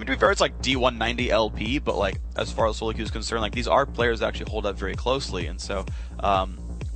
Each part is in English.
mean, to be fair, it's like D190 LP, but like as far as solo queue is concerned, like these are players that actually hold up very closely, and so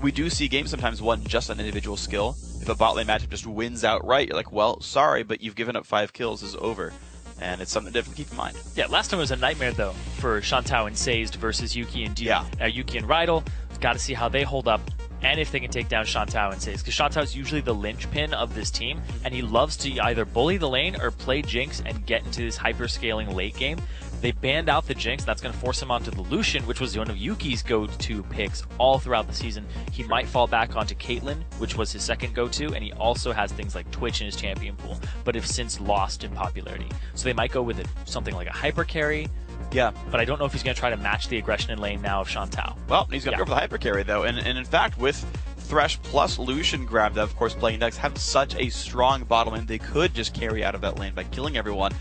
we do see games sometimes won just on individual skill. If a bot lane matchup just wins outright, you're like, well, sorry, but you've given up 5 kills, this is over. And it's something different to keep in mind. Yeah, last time was a nightmare, though, for Shantou and Sazed versus Yuki and Yuki and Rydell. Got to see how they hold up and if they can take down Shantou and Sazed. Because Shantou is usually the linchpin of this team, and he loves to either bully the lane or play Jinx and get into this hyper-scaling late game. They banned out the Jinx, that's going to force him onto the Lucian, which was one of Yuki's go-to picks all throughout the season. He might fall back onto Caitlyn, which was his second go-to, and he also has things like Twitch in his champion pool, but have since lost in popularity. So they might go with something like a hyper carry. Yeah. But I don't know if he's going to try to match the aggression in lane now of Shantou. Well, he's going to go for the hyper carry, though, and in fact, with Thresh plus Lucian grab that, of course, playing decks have such a strong bottom lane, they could just carry out of that lane by killing everyone.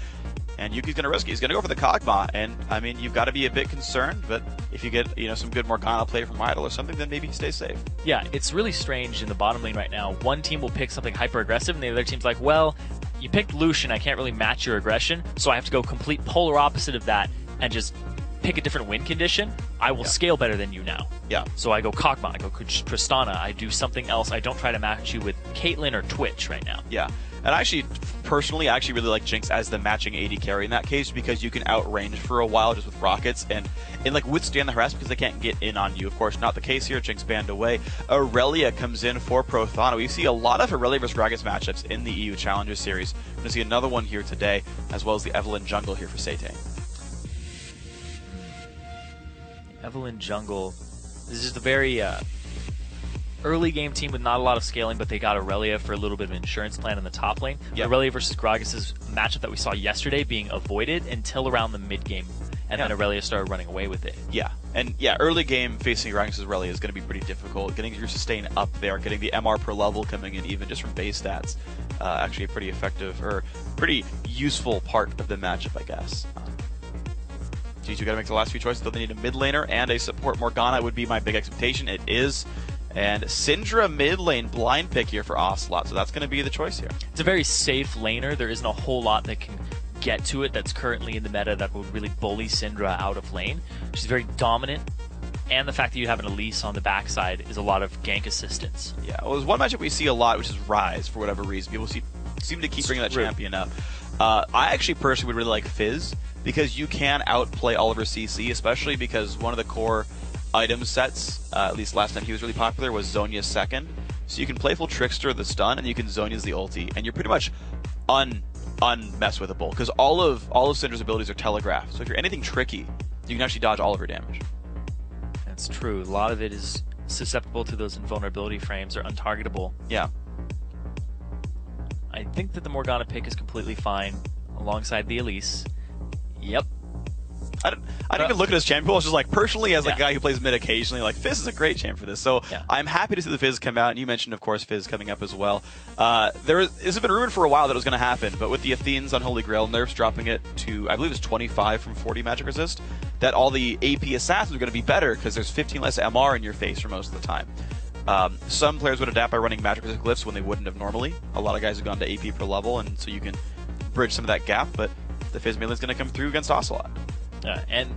And Yuki's going to risk it. He's going to go for the Kog'Maw, and I mean, you've got to be a bit concerned, but if you get some good Morgana play from Rydell or something, then maybe he stays safe. Yeah, it's really strange in the bottom lane right now. One team will pick something hyper aggressive, and the other team's like, well, you picked Lucian, I can't really match your aggression, so I have to go complete polar opposite of that and just pick a different win condition. I will scale better than you now. Yeah. So I go Kog'Maw, I go Tristana, I do something else. I don't try to match you with Caitlyn or Twitch right now. Yeah. And personally, I actually really like Jinx as the matching AD carry in that case, because you can outrange for a while just with rockets and like withstand the harassment because they can't get in on you. Of course, not the case here. Jinx banned away. Aurelia comes in for Prothana. We see a lot of Aurelia versus Gragas matchups in the EU Challenger Series. We're going to see another one here today, as well as the Evelynn jungle here for Sate. Evelynn jungle. This is a very early game team with not a lot of scaling, but they got Aurelia for a little bit of an insurance plan in the top lane. Yep. Aurelia versus Gragas is a matchup that we saw yesterday being avoided until around the mid game, and then Aurelia started running away with it. Yeah, and early game facing Gragas' Aurelia is going to be pretty difficult. Getting your sustain up there, getting the MR per level coming in even just from base stats, actually a pretty effective or pretty useful part of the matchup, I guess. G2 got to make the last few choices, though they need a mid laner and a support. Morgana would be my big expectation. It is. And Syndra mid lane blind pick here for Ocelot, so that's going to be the choice here. It's a very safe laner. There isn't a whole lot that can get to it that's currently in the meta that would really bully Syndra out of lane. She's very dominant, and the fact that you have an Elise on the backside is a lot of gank assistance. Yeah, well, there's one matchup we see a lot, which is Ryze, for whatever reason. People seem to keep bringing that champion up. I actually personally would really like Fizz, because you can outplay Oliver CC, especially because one of the core item sets, at least last time he was really popular, was Zhonya's second. So you can Playful Trickster the stun, and you can Zhonya's the ulti, and you're pretty much unmesswithable, because all of Syndra's abilities are telegraphed. So if you're anything tricky, you can actually dodge all of her damage. That's true. A lot of it is susceptible to those invulnerability frames or untargetable. Yeah. I think that the Morgana pick is completely fine alongside the Elise. Yep. I didn't even look at his champion pool. I was just like, personally, as a guy who plays mid occasionally, like, Fizz is a great champ for this. So I'm happy to see the Fizz come out. And you mentioned, of course, Fizz coming up as well. This has been rumored for a while that it was going to happen, but with the Athene's Unholy Grail nerfs dropping it to, I believe it's 25 from 40 magic resist, that all the AP assassins are going to be better because there's 15 less MR in your face for most of the time. Some players would adapt by running magic resist glyphs when they wouldn't have normally. A lot of guys have gone to AP per level, and so you can bridge some of that gap, but the Fizz melee is going to come through against Ocelot. And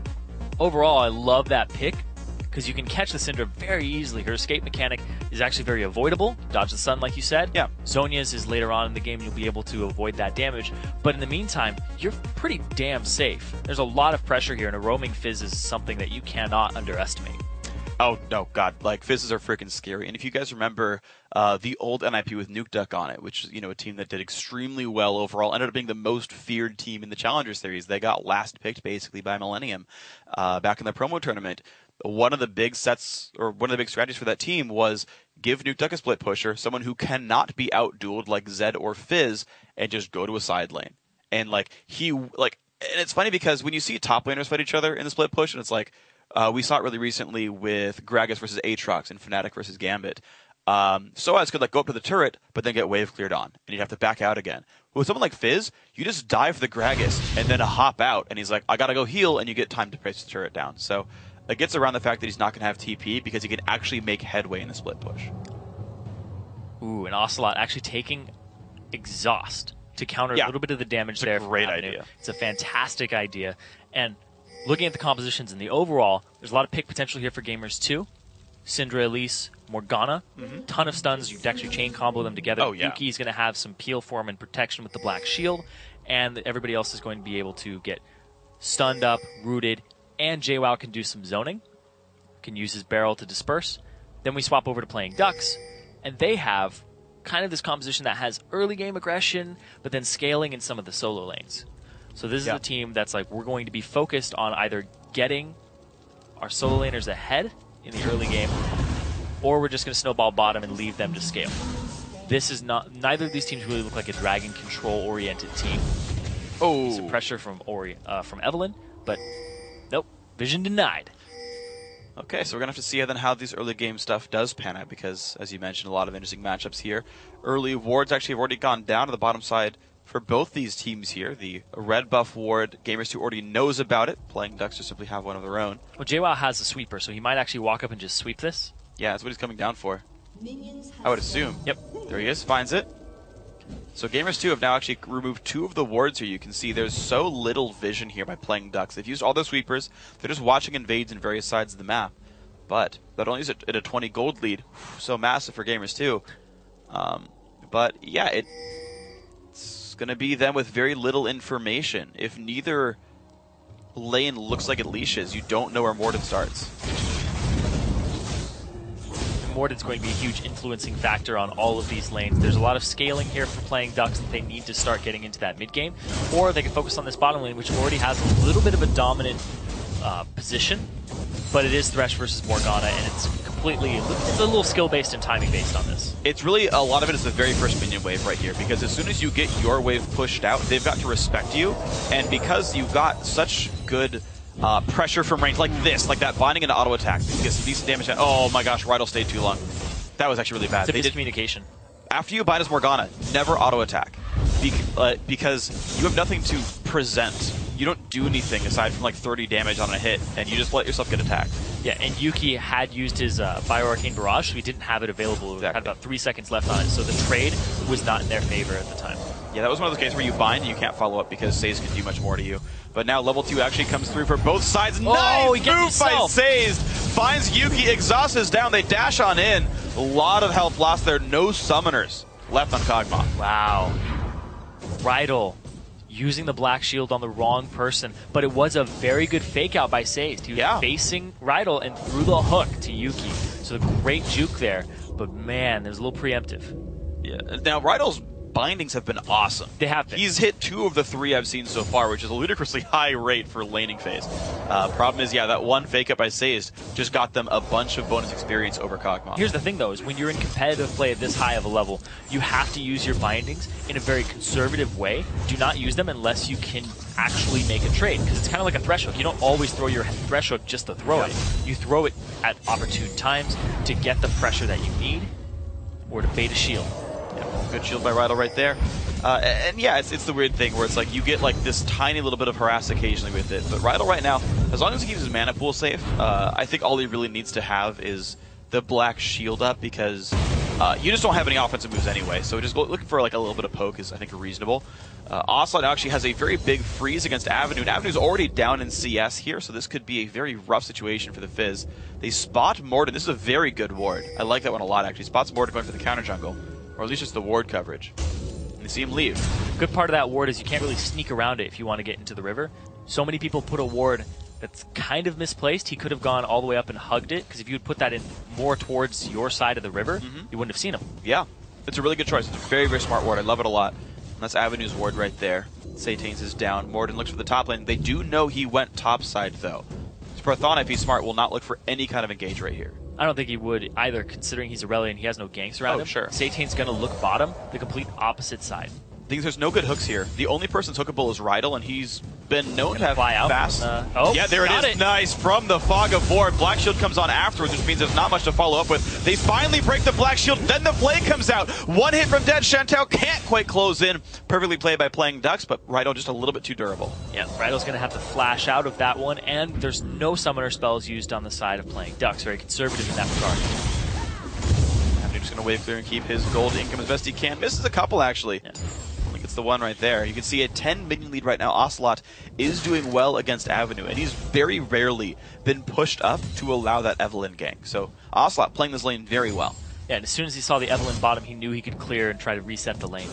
overall, I love that pick because you can catch the Syndra very easily. Her escape mechanic is actually very avoidable. Dodge the stun, like you said. Yeah. Zhonya's is later on in the game. You'll be able to avoid that damage. But in the meantime, you're pretty damn safe. There's a lot of pressure here, and a roaming Fizz is something that you cannot underestimate. Oh, no, God. Like, Fizzes are freaking scary. And if you guys remember the old NIP with Nuke Duck on it, which is, a team that did extremely well overall, ended up being the most feared team in the Challenger Series. They got last picked, basically, by Millennium back in the promo tournament. One of the big sets, or one of the big strategies for that team was give Nuke Duck a split pusher, someone who cannot be out-dueled like Zed or Fizz, and just go to a side lane. And, and it's funny because when you see top laners fight each other in the split push, and it's like, we saw it really recently with Gragas versus Aatrox and Fnatic versus Gambit. Soaz could go up to the turret, but then get wave cleared on, and you'd have to back out again. With someone like Fizz, you just dive for the Gragas and then hop out, and he's like, I gotta go heal, and you get time to place the turret down. So it gets around the fact that he's not going to have TP because he can actually make headway in the split push. Ooh, and Ocelot actually taking Exhaust to counter a little bit of the damage there. It's a great idea. It's a fantastic idea. And looking at the compositions and the overall, there's a lot of pick potential here for Gamers2. Syndra, Elise, Morgana, ton of stuns. You can actually chain combo them together. Oh, yeah. Yuki's going to have some peel for him and protection with the Black Shield, and everybody else is going to be able to get stunned up, rooted, and JWoww can do some zoning. Can use his barrel to disperse. Then we swap over to playing Ducks, and they have kind of this composition that has early game aggression, but then scaling in some of the solo lanes. So this is a team that's like, we're going to be focused on either getting our solo laners ahead in the early game, or we're just going to snowball bottom and leave them to scale. This is not, neither of these teams really look like a dragon control oriented team. Oh, Some pressure from Evelyn, but nope, vision denied. Okay, so we're going to have to see then how these early game stuff does pan out, because, as you mentioned, a lot of interesting matchups here. Early wards actually have already gone down to the bottom side for both these teams here. The red buff ward, Gamers2 already knows about it. Playing Ducks just simply have one of their own. Well, JWoww has a sweeper, so he might actually walk up and just sweep this. Yeah, that's what he's coming down for, I would assume. Yep. There he is, finds it. So Gamers2 have now actually removed 2 of the wards here. You can see there's so little vision here by playing Ducks. They've used all their sweepers. They're just watching invades in various sides of the map. But that only is at a 20 gold lead. So massive for Gamers2. But yeah, it's going to be them with very little information. If neither lane looks like it leashes, you don't know where Morden starts. Morden's going to be a huge influencing factor on all of these lanes. There's a lot of scaling here for playing Ducks that they need to start getting into that mid game, or they can focus on this bottom lane, which already has a little bit of a dominant position, but it is Thresh versus Morgana, and it's a little skill based and timing based on this. It's really, a lot of it is the very first minion wave right here, because as soon as you get your wave pushed out, they've got to respect you, and because you've got such good pressure from range like this, like that binding into auto attack, you get some decent damage. Oh my gosh, Rydell stayed too long. That was actually really bad. It's a miscommunication. After you bind as Morgana, never auto attack, because you have nothing to present. You don't do anything aside from like 30 damage on a hit, and you just let yourself get attacked. Yeah, and Yuki had used his Fire Arcane Barrage, so he didn't have it available. Exactly. Had about 3 seconds left on it, so the trade was not in their favor at the time. Yeah, that was one of those cases where you bind and you can't follow up because Sazed can do much more to you. But now level 2 actually comes through for both sides. Nice move by Sazed! Finds Yuki, exhaust is down, they dash on in. A lot of health lost there, no summoners left on Kog'Maw. Wow. Rydell using the Black Shield on the wrong person, but it was a very good fake out by Sazed. He was facing Rydell and threw the hook to Yuki. So great juke there, but man, there's a little preemptive. Yeah. Now Rydell's bindings have been awesome. They have been. He's hit 2 of the 3 I've seen so far, which is a ludicrously high rate for laning phase. Problem is, yeah, that one fake up by Sazed just got them a bunch of bonus experience over Kog'Maw. Here's the thing, though, is when you're in competitive play at this high of a level, you have to use your bindings in a very conservative way. Do not use them unless you can actually make a trade, because it's kind of like a thresh hook. You don't always throw your thresh hook just to throw it. You throw it at opportune times to get the pressure that you need, or to bait a shield. Good shield by Rydell right there. And yeah, it's the weird thing where it's like you get like this tiny little bit of harass occasionally with it. But Rydell right now, as long as he keeps his mana pool safe, I think all he really needs to have is the Black Shield up, because you just don't have any offensive moves anyway. So just looking for like a little bit of poke is, I think, reasonable. Onslaught actually has a very big freeze against Avenue. And Avenue's already down in CS here, so this could be a very rough situation for the Fizz. They spot Morden. This is a very good ward. I like that one a lot, actually. Spots Morden going for the counter jungle. Or at least just the ward coverage. And they see him leave. Good part of that ward is you can't really sneak around it if you want to get into the river. So many people put a ward that's kind of misplaced. He could have gone all the way up and hugged it, because if you would put that in more towards your side of the river, you wouldn't have seen him. Yeah, it's a really good choice. It's a very, very smart ward. I love it a lot. And that's Avenue's ward right there. Satane's is down. Morden looks for the top lane. They do know he went top side, though. Prothana, if he's smart, will not look for any kind of engage right here. I don't think he would either, considering he's Irelia and he has no ganks around him. Sure. Satane's going to look bottom, the complete opposite side. Things there's no good hooks here. The only person's hookable is Rydell, and he's been known to have fly out fast. Yeah, there it is. Nice from the fog of war. Black Shield comes on afterwards, which means there's not much to follow up with. They finally break the Black Shield. Then the Blade comes out. One hit from Dead. Shantou can't quite close in. Perfectly played by playing Ducks, but Rydell just a little bit too durable. Yeah, Rydell's going to have to flash out of that one, and there's no summoner spells used on the side of playing Ducks. Very conservative in that regard. Just going to wave clear and keep his gold income as best he can. Misses a couple, actually. Yeah. think it's the one right there. You can see a 10 minion lead right now. Ocelot is doing well against Avenue, and he's very rarely been pushed up to allow that Evelyn gank. So Ocelot playing this lane very well. Yeah, and as soon as he saw the Evelyn bottom, he knew he could clear and try to reset the lane.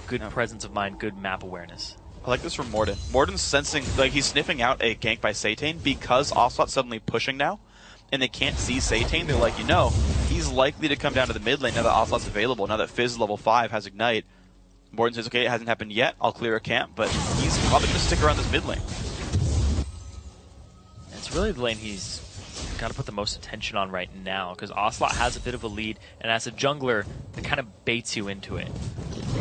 Good presence of mind, good map awareness. I like this from Morden. Morden's sensing, like he's sniffing out a gank by Satan because Ocelot's suddenly pushing now, and they can't see Satan. They're like, he's likely to come down to the mid lane now that Ocelot's available, now that Fizz level 5 has Ignite. Morden says, okay, it hasn't happened yet, I'll clear a camp, but he's probably going to stick around this mid lane. It's really the lane he's got to put the most attention on right now, because Ocelot has a bit of a lead, and as a jungler, it kind of baits you into it.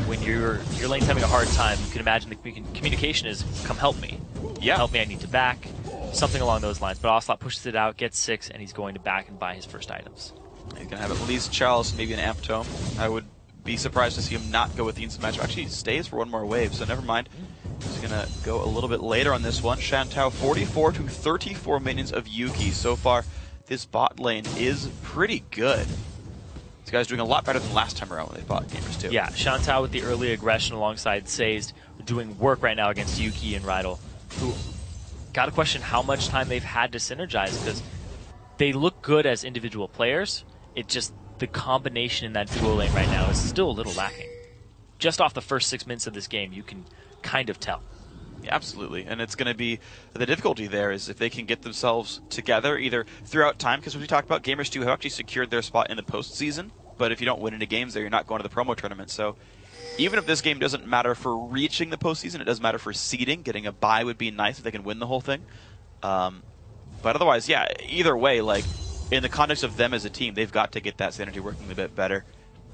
When your lane's having a hard time, you can imagine the communication is, come help me. Yeah. Help me, I need to back. Something along those lines. But Ocelot pushes it out, gets 6, and he's going to back and buy his first items. He's going to have at least Charles, maybe an Amp Tome. I would be surprised to see him not go with the instant match. Actually, he stays for one more wave, so never mind. He's going to go a little bit later on this one. Shantou, 44 to 34 minions of Yuki. So far, this bot lane is pretty good. This guy's doing a lot better than last time around when they fought Gamers2. Yeah, Shantou with the early aggression alongside Sazed, doing work right now against Yuki and Rydell, who got to question how much time they've had to synergize, because they look good as individual players. It just, the combination in that duo lane right now is still a little lacking. Just off the first 6 minutes of this game, you can kind of tell. Yeah, absolutely, and it's going to be, the difficulty there is if they can get themselves together either throughout time, because as we talked about, Gamers2 have actually secured their spot in the postseason, but if you don't win any games there, you're not going to the promo tournament. So even if this game doesn't matter for reaching the postseason, it does matter for seeding. Getting a bye would be nice if they can win the whole thing. But otherwise, yeah, either way, like in the context of them as a team, they've got to get that synergy working a bit better.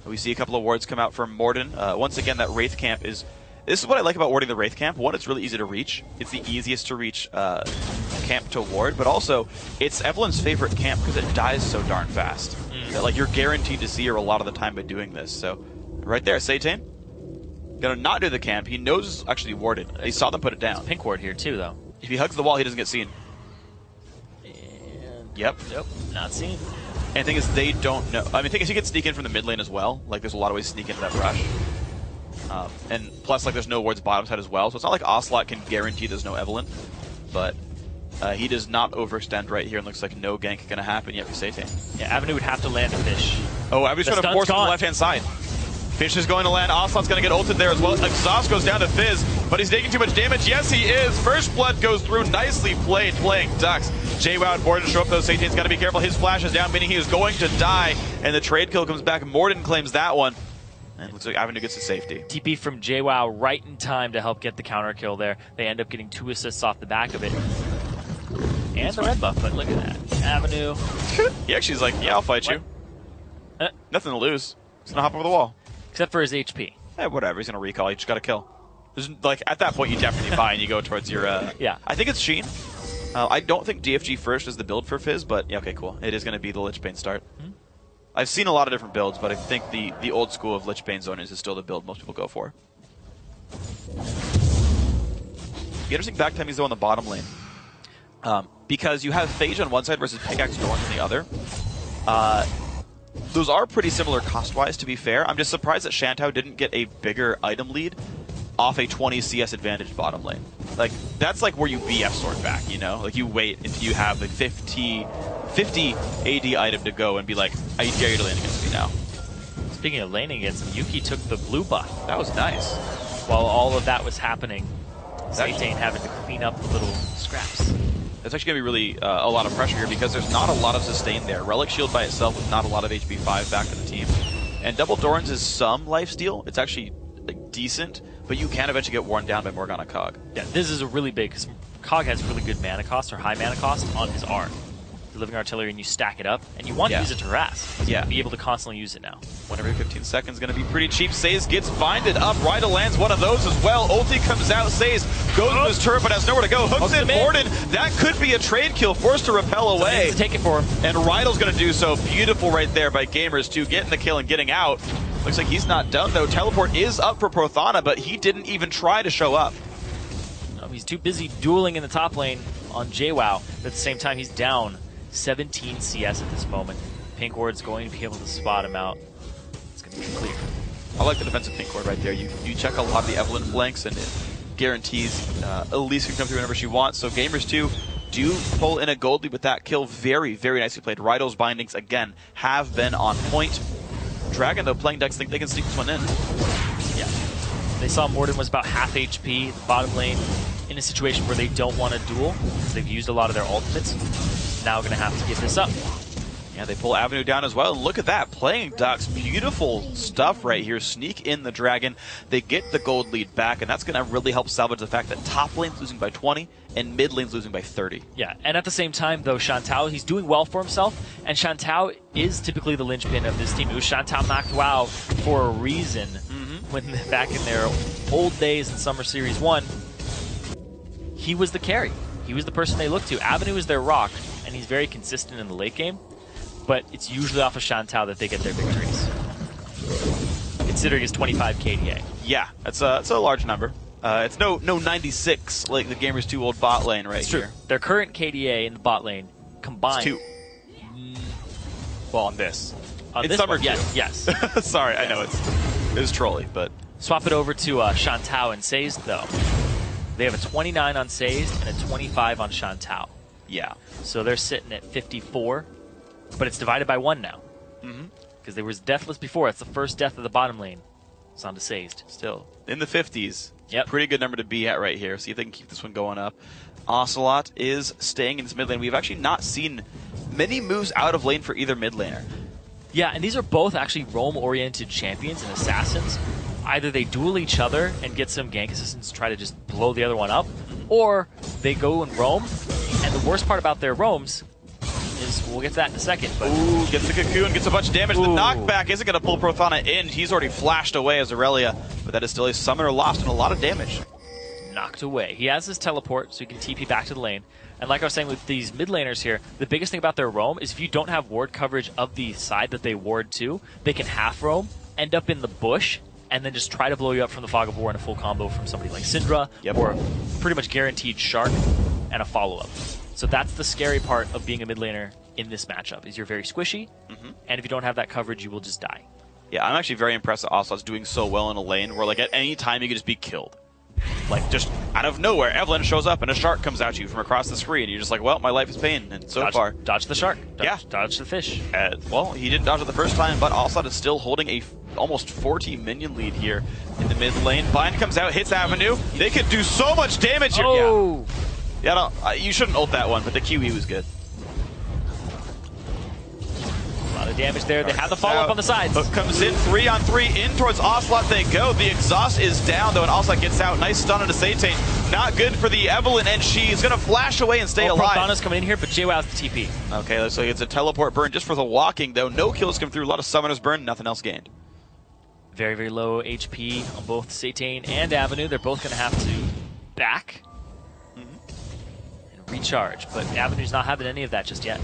We see a couple of wards come out from Morden. Once again, that Wraith camp is... This is what I like about warding the Wraith camp. One, it's really easy to reach. It's the easiest to reach camp to ward, but also it's Evelyn's favorite camp because it dies so darn fast. That, like, you're guaranteed to see her a lot of the time by doing this. So right there, Satan gonna not do the camp. He knows it's actually warded. He saw them put it down. Pink ward here too, though. If he hugs the wall, he doesn't get seen. And Yep. Nope, not seen. And the thing is, they don't know. I mean, the thing is, he can sneak in from the mid lane as well. Like, there's a lot of ways to sneak into that rush. And plus, like, there's no wards bottom side as well, so it's not like Ocelot can guarantee there's no Evelyn. But he does not overextend right here, and looks like no gank going to happen yet for Satan. Yeah, Avenue would have to land a fish. Oh, Avenue's going to force him to the left-hand side. Fish is going to land. Ocelot's going to get ulted there as well. Exhaust goes down to Fizz, but he's taking too much damage. Yes, he is. First blood goes through. Nicely played, playing Ducks. JWoww and Morden show up, though. Satan's got to be careful. His flash is down, meaning he is going to die, and the trade kill comes back. Morden claims that one. And it looks like Avenue gets to safety. TP from JWoww right in time to help get the counter kill there. They end up getting 2 assists off the back of it. And the red buff, but look at that. Avenue. He actually is like, yeah, I'll fight you. Nothing to lose. He's going to hop over the wall. Except for his HP. Whatever. He's going to recall. You just got to kill. There's, like, at that point, you definitely buy and you go towards your... Yeah. I think it's Sheen. I don't think DFG first is the build for Fizz, but yeah, okay, cool. It is going to be the Lich Bane start. I've seen a lot of different builds, but I think the old school of Lich Bane Zoners is still the build most people go for. The interesting back time is though on the bottom lane. Because you have Phage on one side versus Pickaxe Dorn on the other. Those are pretty similar cost-wise, to be fair. I'm just surprised that Shantou didn't get a bigger item lead off a 20 CS advantage bottom lane. Like, that's like where you BF Sword back, you know? Like, you wait until you have the 50 AD item to go and be like, I dare you to lane against me now. Speaking of laning against him, Yuki took the blue buff. That was nice. While all of that was happening, Satan having to clean up the little scraps. That's actually going to be really a lot of pressure here because there's not a lot of sustain there. Relic Shield by itself with not a lot of HP 5 back to the team. And Double Doran's is some lifesteal. It's actually like, decent, but you can eventually get worn down by Morgana Cog. Yeah, this is a really big, because Cog has really good mana cost, or high mana cost, on his R. The Living Artillery, and you stack it up, and you want to use it to harass. Yeah. Be able to constantly use it now. 1 every 15 seconds is going to be pretty cheap. Saze gets binded up. Rydell lands one of those as well. Ulti comes out. Saze goes to his turret, but has nowhere to go. Hooks in Morden. That could be a trade kill. Forced to repel away. Take it for him. And Rydell's going to do so. Beautiful right there by Gamers2, getting the kill and getting out. Looks like he's not done, though. Teleport is up for Prothana, but he didn't even try to show up. No, he's too busy dueling in the top lane on JWoww. But at the same time, he's down 17 CS at this moment. Pink Ward's going to be able to spot him out. It's going to be clear. I like the defensive pink ward right there. You check a lot of the Evelynn flanks, and it guarantees Elise can come through whenever she wants. So Gamers2 do pull in a gold lead with that kill. Very, very nicely played. Rydell's bindings, again, have been on point. Dragon, though, playing decks think they can sneak this one in. Yeah. They saw Morden was about half HP, the bottom lane, in a situation where they don't want to duel, because they've used a lot of their ultimates. Now going to have to give this up. Yeah, they pull Avenue down as well. And look at that, playing Ducks. Beautiful stuff right here. Sneak in the Dragon. They get the gold lead back, and that's going to really help salvage the fact that top lane's losing by 20 and mid lane's losing by 30. Yeah, and at the same time, though, Shantou, he's doing well for himself, and Shantou is typically the linchpin of this team. It was Shantou knocked WoW for a reason when back in their old days in Summer Series 1. He was the carry. He was the person they looked to. Avenue is their rock, and he's very consistent in the late game. But it's usually off of Shantou that they get their victories, considering his 25 KDA. Yeah, it's a large number. It's no 96 like the Gamers2 old bot lane right That's here. True. Their current KDA in the bot lane combined. It's 2. Well, on this. On it's this summer one, yes, yes. Sorry, I know it's trolly, but swap it over to Shantou and Sazed though. They have a 29 on Sazed and a 25 on Shantou. Yeah. So they're sitting at 54. But it's divided by 1 now. Because there was deathless before. It's the first death of the bottom lane. It's on to Sazed. Still in the 50s. Yep. Pretty good number to be at right here. See if they can keep this one going up. Ocelot is staying in this mid lane. We've actually not seen many moves out of lane for either mid laner. Yeah, and these are both actually roam-oriented champions and assassins. Either they duel each other and get some gank assistance to try to just blow the other one up, or they go and roam. And the worst part about their roams is, we'll get to that in a second. But ooh, gets the cocoon, gets a bunch of damage. Ooh. The knockback isn't going to pull Prothana in. He's already flashed away as Aurelia, but that is still a summoner lost and a lot of damage. Knocked away. He has his teleport, so he can TP back to the lane. And like I was saying with these mid laners here, the biggest thing about their roam is if you don't have ward coverage of the side that they ward to, they can half roam, end up in the bush, and then just try to blow you up from the Fog of War in a full combo from somebody like Syndra, or pretty much guaranteed Shark and a follow-up. So that's the scary part of being a mid laner in this matchup, is you're very squishy, and if you don't have that coverage, you will just die. Yeah, I'm actually very impressed that Ocelot's doing so well in a lane where, like, at any time you can just be killed. Like, just out of nowhere, Evelynn shows up and a shark comes at you from across the screen, and you're just like, well, my life is pain, and so far. Dodge the shark. Dodge the fish. Well, he didn't dodge it the first time, but Ocelot is still holding a almost 40 minion lead here in the mid lane. Bind comes out, hits Avenue. They could do so much damage here. Oh! Yeah, you shouldn't ult that one, but the QE was good. A lot of damage there. They have the follow-up on the sides. Hook comes in, 3-on-3, in towards Ocelot they go. The exhaust is down, though, and Ocelot gets out. Nice stun into Satane. Not good for the Evelynn, and she's going to flash away and stay alive. Prothana's coming in here, but JWoww's the TP. Okay, so it's a teleport burn just for the walking, though. No kills come through. A lot of summoners burn, nothing else gained. Very, very low HP on both Satane and Avenue. They're both going to have to back and recharge, but Avenue's not having any of that just yet.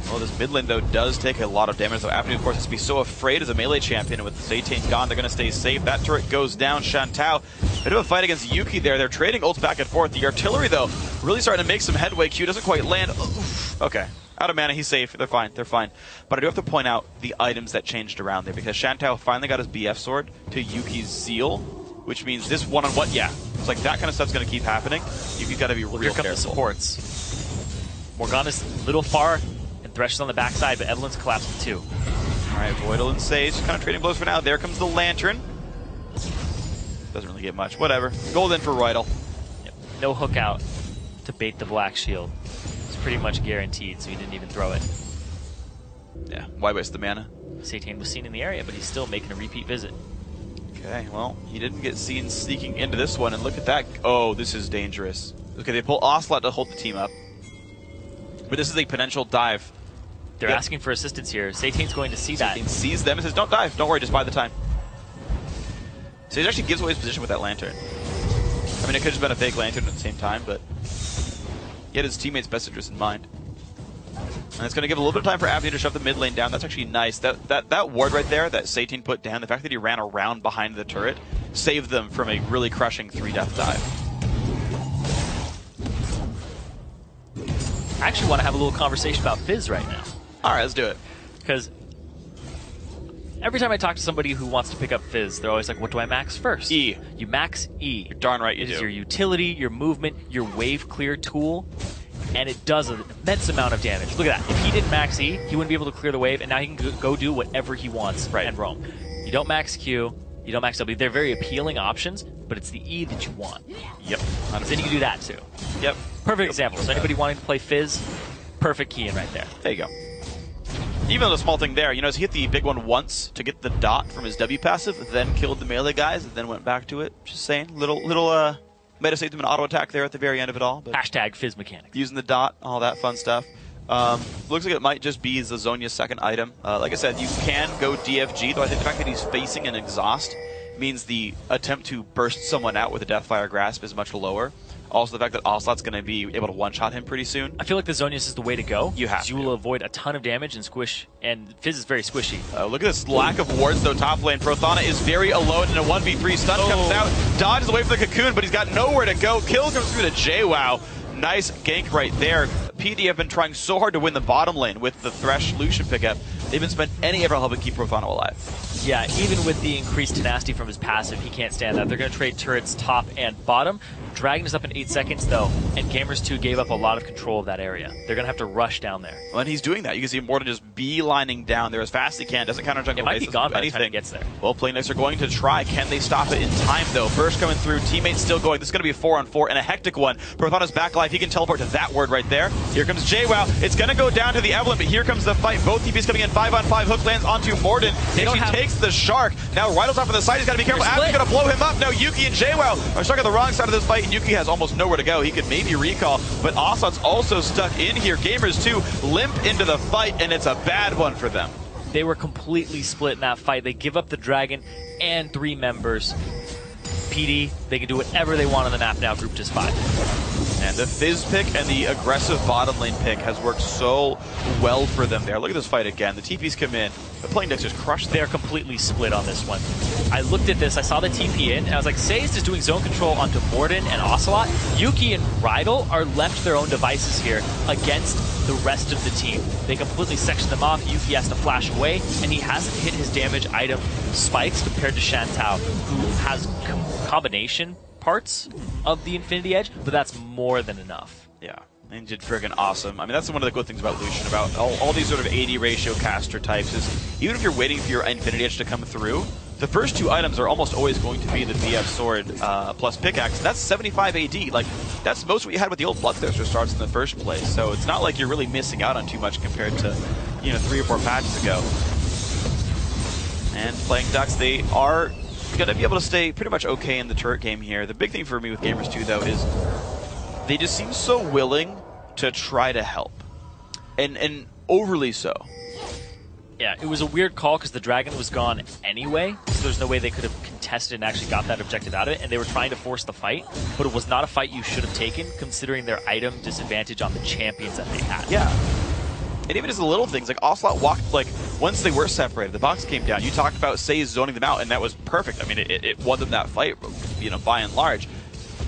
Well, this mid lane, though, does take a lot of damage, though. Avenue, of course, has to be so afraid as a melee champion, and with Satane gone, they're going to stay safe. That turret goes down. Shantou, bit of a fight against Yuki there. They're trading ults back and forth. The artillery, though, really starting to make some headway. Q doesn't quite land. Oof. Okay. Out of mana, he's safe. They're fine. They're fine. But I do have to point out the items that changed around there, because Shantou finally got his BF sword to Yuki's Zeal, which means this one-on-one, it's like that kind of stuff's going to keep happening. Yuki's got to be real here careful. Come the supports. Morgana's a little far, and Thresh is on the backside, but Evelynn's collapsing too. All right, Voidal and Sage kind of trading blows for now. There comes the Lantern. Doesn't really get much. Whatever. Gold in for Rydell. Yep. No hook out to bait the Black Shield. It's pretty much guaranteed, so he didn't even throw it. Yeah, why waste the mana? Satane was seen in the area, but he's still making a repeat visit. Okay, well, he didn't get seen sneaking into this one, and look at that. Oh, this is dangerous. Okay, they pull Ocelot to hold the team up. But this is a potential dive. They're asking for assistance here. Satane's going to see that. Satane sees them and says, don't dive. Don't worry, just buy the time. So he actually gives away his position with that Lantern. I mean, it could have just been a fake Lantern at the same time, but he had his teammates' best interest in mind. And it's going to give a little bit of time for Avenue to shove the mid lane down. That's actually nice. That ward right there that Satane put down, the fact that he ran around behind the turret, saved them from a really crushing 3-death dive. I actually want to have a little conversation about Fizz right now. All right, let's do it. Because Every time I talk to somebody who wants to pick up Fizz, they're always like, what do I max first? E. You max E. You're darn right you do. It is your utility, your movement, your wave clear tool, and it does an immense amount of damage. Look at that. If he didn't max E, he wouldn't be able to clear the wave, and now he can go do whatever he wants and roam. You don't max Q, you don't max W. They're very appealing options, but it's the E that you want. Yep. Then you can do that too. Yep. Perfect example. So anybody wanting to play Fizz, perfect key in right there. There you go. Even a small thing there, you know, he hit the big one once to get the dot from his W passive, then killed the melee guys, and then went back to it. Just saying, might have saved him an auto attack there at the very end of it all. But Hashtag Fizz mechanics. Using the dot, all that fun stuff. Looks like it might just be Zazonia's second item. Like I said, you can go DFG, though I think the fact that he's facing an exhaust means the attempt to burst someone out with a Deathfire Grasp is much lower. Also, the fact that Ocelot's going to be able to one-shot him pretty soon. I feel like the Zonius is the way to go. You have to. You will avoid a ton of damage and squish, and Fizz is very squishy. Look at this lack of wards, though, top lane. Prothana is very alone in a 1v3. Stun comes out, dodges away from the cocoon, but he's got nowhere to go. Kill comes through to JWoww. Nice gank right there. PD have been trying so hard to win the bottom lane with the Thresh Lucian pickup. They haven't spent any effort helping keep Prothana alive. Yeah, even with the increased tenacity from his passive, he can't stand that. They're going to trade turrets top and bottom. Dragon is up in 8 seconds, though, and Gamers2 gave up a lot of control of that area. They're going to have to rush down there. Well, and he's doing that. You can see Morton just beelining down there as fast as he can. Doesn't counter jungle. It might be gone by the time he gets there. Well, Playnex are going to try. Can they stop it in time, though? Burst coming through. Teammates still going. This is going to be a 4-on-4 and a hectic one. Prothana's back life. He can teleport to that word right there. Here comes JWoww. It's going to go down to the Evelyn, but here comes the fight. Both TPs coming in 5-on-5. Hook lands onto Morton. He takes the Shark. Now Rydell's off on the side. He's got to be careful. Abby's going to blow him up. Now Yuki and JWoww are stuck on the wrong side of this fight, and Yuki has almost nowhere to go. He could maybe recall, but Ocelot's also stuck in here. Gamers2 limp into the fight, and it's a bad one for them. They were completely split in that fight. They give up the Dragon and 3 members. PD, they can do whatever they want on the map now, grouped as 5. And the Fizz pick and the aggressive bottom lane pick has worked so well for them there. Look at this fight again. The TPs come in. The Playnex just crushed them. They're completely split on this one. I looked at this, I saw the TP in, and I was like, Sazed is doing zone control onto Morden and Ocelot. Yuki and Rydell are left to their own devices here against the rest of the team. They completely section them off. Yuki has to flash away, and he hasn't hit his damage item spikes compared to Shantou, who has combination parts of the Infinity Edge, but that's more than enough. Yeah, and did friggin' awesome. I mean, that's one of the cool things about Lucian, about all these sort of 80 ratio caster types, is even if you're waiting for your Infinity Edge to come through, the first 2 items are almost always going to be the BF Sword plus Pickaxe. That's 75 AD. Like, that's most what you had with the old Bloodthirster starts in the first place. So it's not like you're really missing out on too much compared to, 3 or 4 patches ago. And playing Ducks, they are going to be able to stay pretty much okay in the turret game here. The big thing for me with Gamers2, though, is they just seem so willing to try to help. And overly so. Yeah, it was a weird call because the Dragon was gone anyway, so there's no way they could have contested and actually got that objective out of it, and they were trying to force the fight, but it was not a fight you should have taken, considering their item disadvantage on the champions that they had. Yeah. And even just the little things, like Ocelot walked, like, once they were separated, the box came down. You talked about Sazed zoning them out, and that was perfect. I mean, it won them that fight, by and large.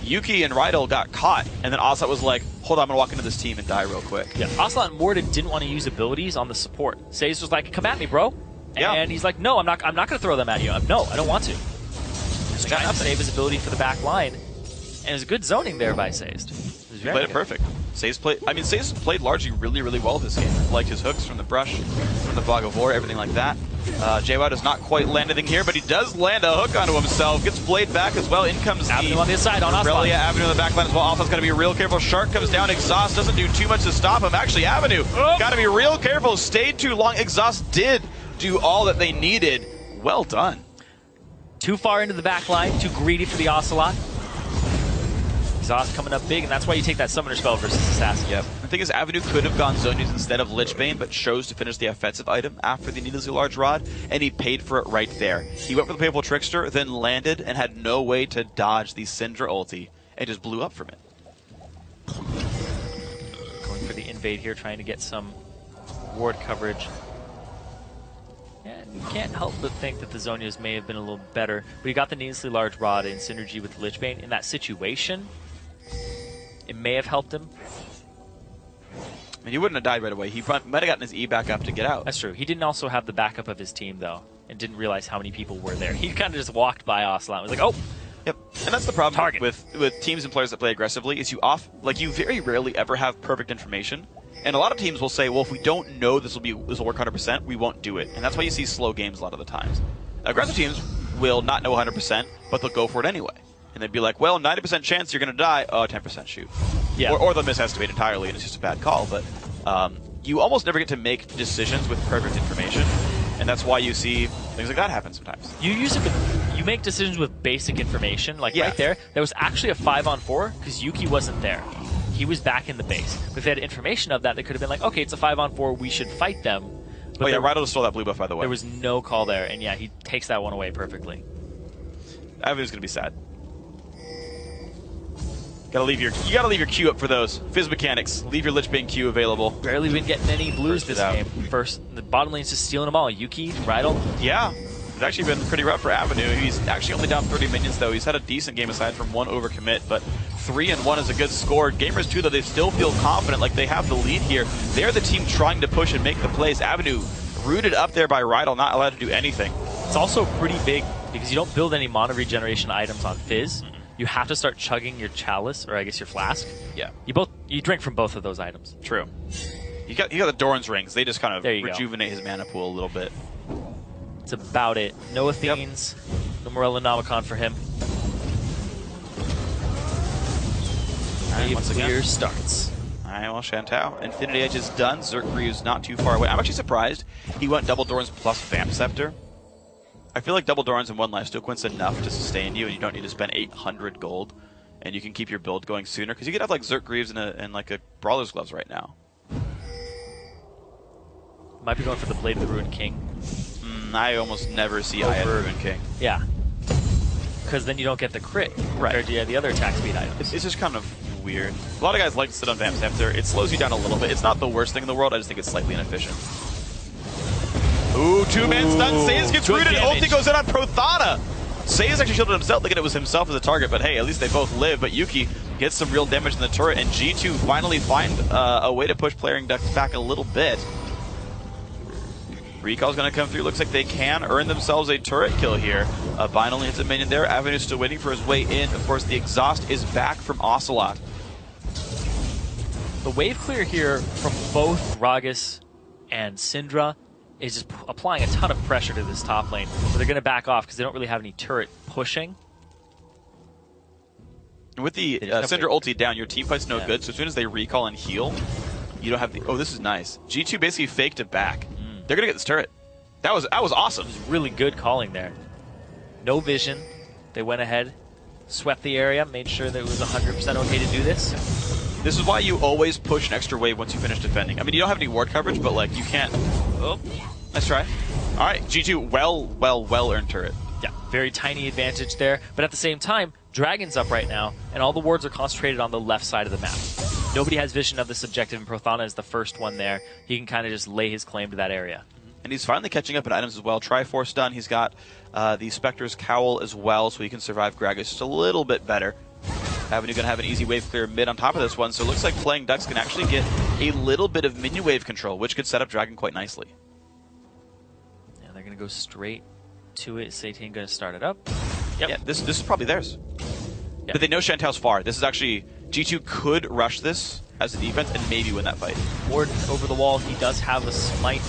Yuki and Rydell got caught, and then Ocelot was like, hold on, I'm going to walk into this team and die real quick. Yeah, Ocelot and Morden didn't want to use abilities on the support. Sazed was like, come at me, bro. And he's like, no, I'm not going to throw them at you. No, I don't want to. He's trying to save his ability for the back line. And it was good zoning there by Sazed. He played it perfect. Sazed played largely really well this game. Liked his hooks from the brush, from the Fog of War, everything like that. JWoww does not quite land anything here, but he does land a hook onto himself. Gets played back as well. In comes Avenue on the side on Ocelot. Yeah, Avenue on the back line as well. Ocelot's got to be real careful. Shark comes down. Exhaust doesn't do too much to stop him. Actually, Avenue got to be real careful. Stayed too long. Exhaust did do all that they needed. Well done. Too far into the back line. Too greedy for the Ocelot. Exhaust coming up big, and that's why you take that Summoner spell versus Assassin. Yep. The thing is, Avenue could have gone Zonius instead of Lichbane, but chose to finish the offensive item after the needlessly large rod, and he paid for it right there. He went for the Playful Trickster, then landed, and had no way to dodge the Syndra ulti, and just blew up from it. Going for the invade here, trying to get some ward coverage. And you can't help but think that the Zonias may have been a little better, but he got the needlessly large rod in synergy with Lichbane. In that situation, it may have helped him. I mean, he wouldn't have died right away. He might have gotten his E back up to get out. That's true. He didn't also have the backup of his team, though. and didn't realize how many people were there. He kind of just walked by Ocelot and was like, oh. Yep, and that's the problem Target. with teams and players that play aggressively is you very rarely ever have perfect information. And a lot of teams will say, well, if we don't know this will work 100%, we won't do it. And that's why you see slow games a lot of the times. Aggressive teams will not know 100%, but they'll go for it anyway. And they'd be like, well, 90% chance you're going to die. Oh, 10% shoot. Yeah. Or they'll misestimate entirely, and it's just a bad call. But you almost never get to make decisions with perfect information. And that's why you see things like that happen sometimes. You make decisions with basic information, like right there. There was actually a 5-on-4 because Yuki wasn't there. He was back in the base. But if they had information of that, they could have been like, okay, it's a 5-on-4, we should fight them. But Rydell stole that blue buff, by the way. There was no call there, and yeah, he takes that one away perfectly. Avenue's going to be sad. You gotta leave your Q up for those. Fizz mechanics. Leave your Lich Bane Q available. Barely been getting any blues this game. First, the bottom lane's just stealing them all. Yuki, Rydell. Yeah. It's actually been pretty rough for Avenue. He's actually only down 30 minions, though. He's had a decent game aside from one overcommit, but 3-1 is a good score. Gamers2, though, they still feel confident, like they have the lead here. They're the team trying to push and make the plays. Avenue rooted up there by Rydell, not allowed to do anything. It's also pretty big because you don't build any mana regeneration items on Fizz. You have to start chugging your chalice, or I guess your flask. Yeah. You drink from both of those items. True. You got the Doran's rings. They just kind of rejuvenate go. his mana pool a little bit. That's about it. No Athenes, no Morellonomicon for him. And once again, starts. Alright, well, Shantou. Infinity Edge is done. Zerk not too far away. I'm actually surprised he went double Doran's plus Vamp Scepter. I feel like double Doran's and one life steal quint's enough to sustain you, and you don't need to spend 800 gold, and you can keep your build going sooner, because you could have like Zerk Greaves and like a Brawler's Gloves right now. Might be going for the Blade of the Ruined King. I almost never see Eye of the Ruined King. Yeah. Because then you don't get the crit compared to the other attack speed items. It's just kind of weird. A lot of guys like to sit on Vamp Scepter. It slows you down a little bit. It's not the worst thing in the world, I just think it's slightly inefficient. Ooh, two-man stun. Seize gets rooted. Ulti goes in on Prothana. Seize actually shielded himself, thinking it was himself as a target, but hey, at least they both live. But Yuki gets some real damage in the turret, and G2 finally find a way to push Playering Ducks back a little bit. Recall's going to come through. Looks like they can earn themselves a turret kill here. Vine only hits a minion there. Avenue's still waiting for his way in. Of course, the exhaust is back from Ocelot. The wave clear here from both Gragas and Syndra is just applying a ton of pressure to this top lane. So they're going to back off because they don't really have any turret pushing. With the Syndra ulti down, your team fight's no good. So as soon as they recall and heal, you don't have the... Oh, this is nice. G2 basically faked it back. They're going to get this turret. That was awesome. It was really good calling there. No vision. They went ahead, swept the area, made sure that it was 100% okay to do this. This is why you always push an extra wave once you finish defending. I mean, you don't have any ward coverage, but like you can't... Oh, nice try. All right, G2, well earned turret. Yeah, very tiny advantage there. But at the same time, Dragon's up right now, and all the wards are concentrated on the left side of the map. Nobody has vision of this objective, and Prothana is the first one there. He can kind of just lay his claim to that area. And he's finally catching up in items as well. Triforce done. He's got the Spectre's Cowl as well, so he can survive Gragas just a little bit better. Avenue going to have an easy wave clear mid on top of this one, so it looks like Playing Ducks can actually get a little bit of minion wave control, which could set up Dragon quite nicely. Yeah, they're going to go straight to it. Satan going to start it up. Yep. Yeah, this is probably theirs. Yep. But they know Shantau's far. This is actually... G2 could rush this as a defense and maybe win that fight. Ward over the wall. He does have a smite.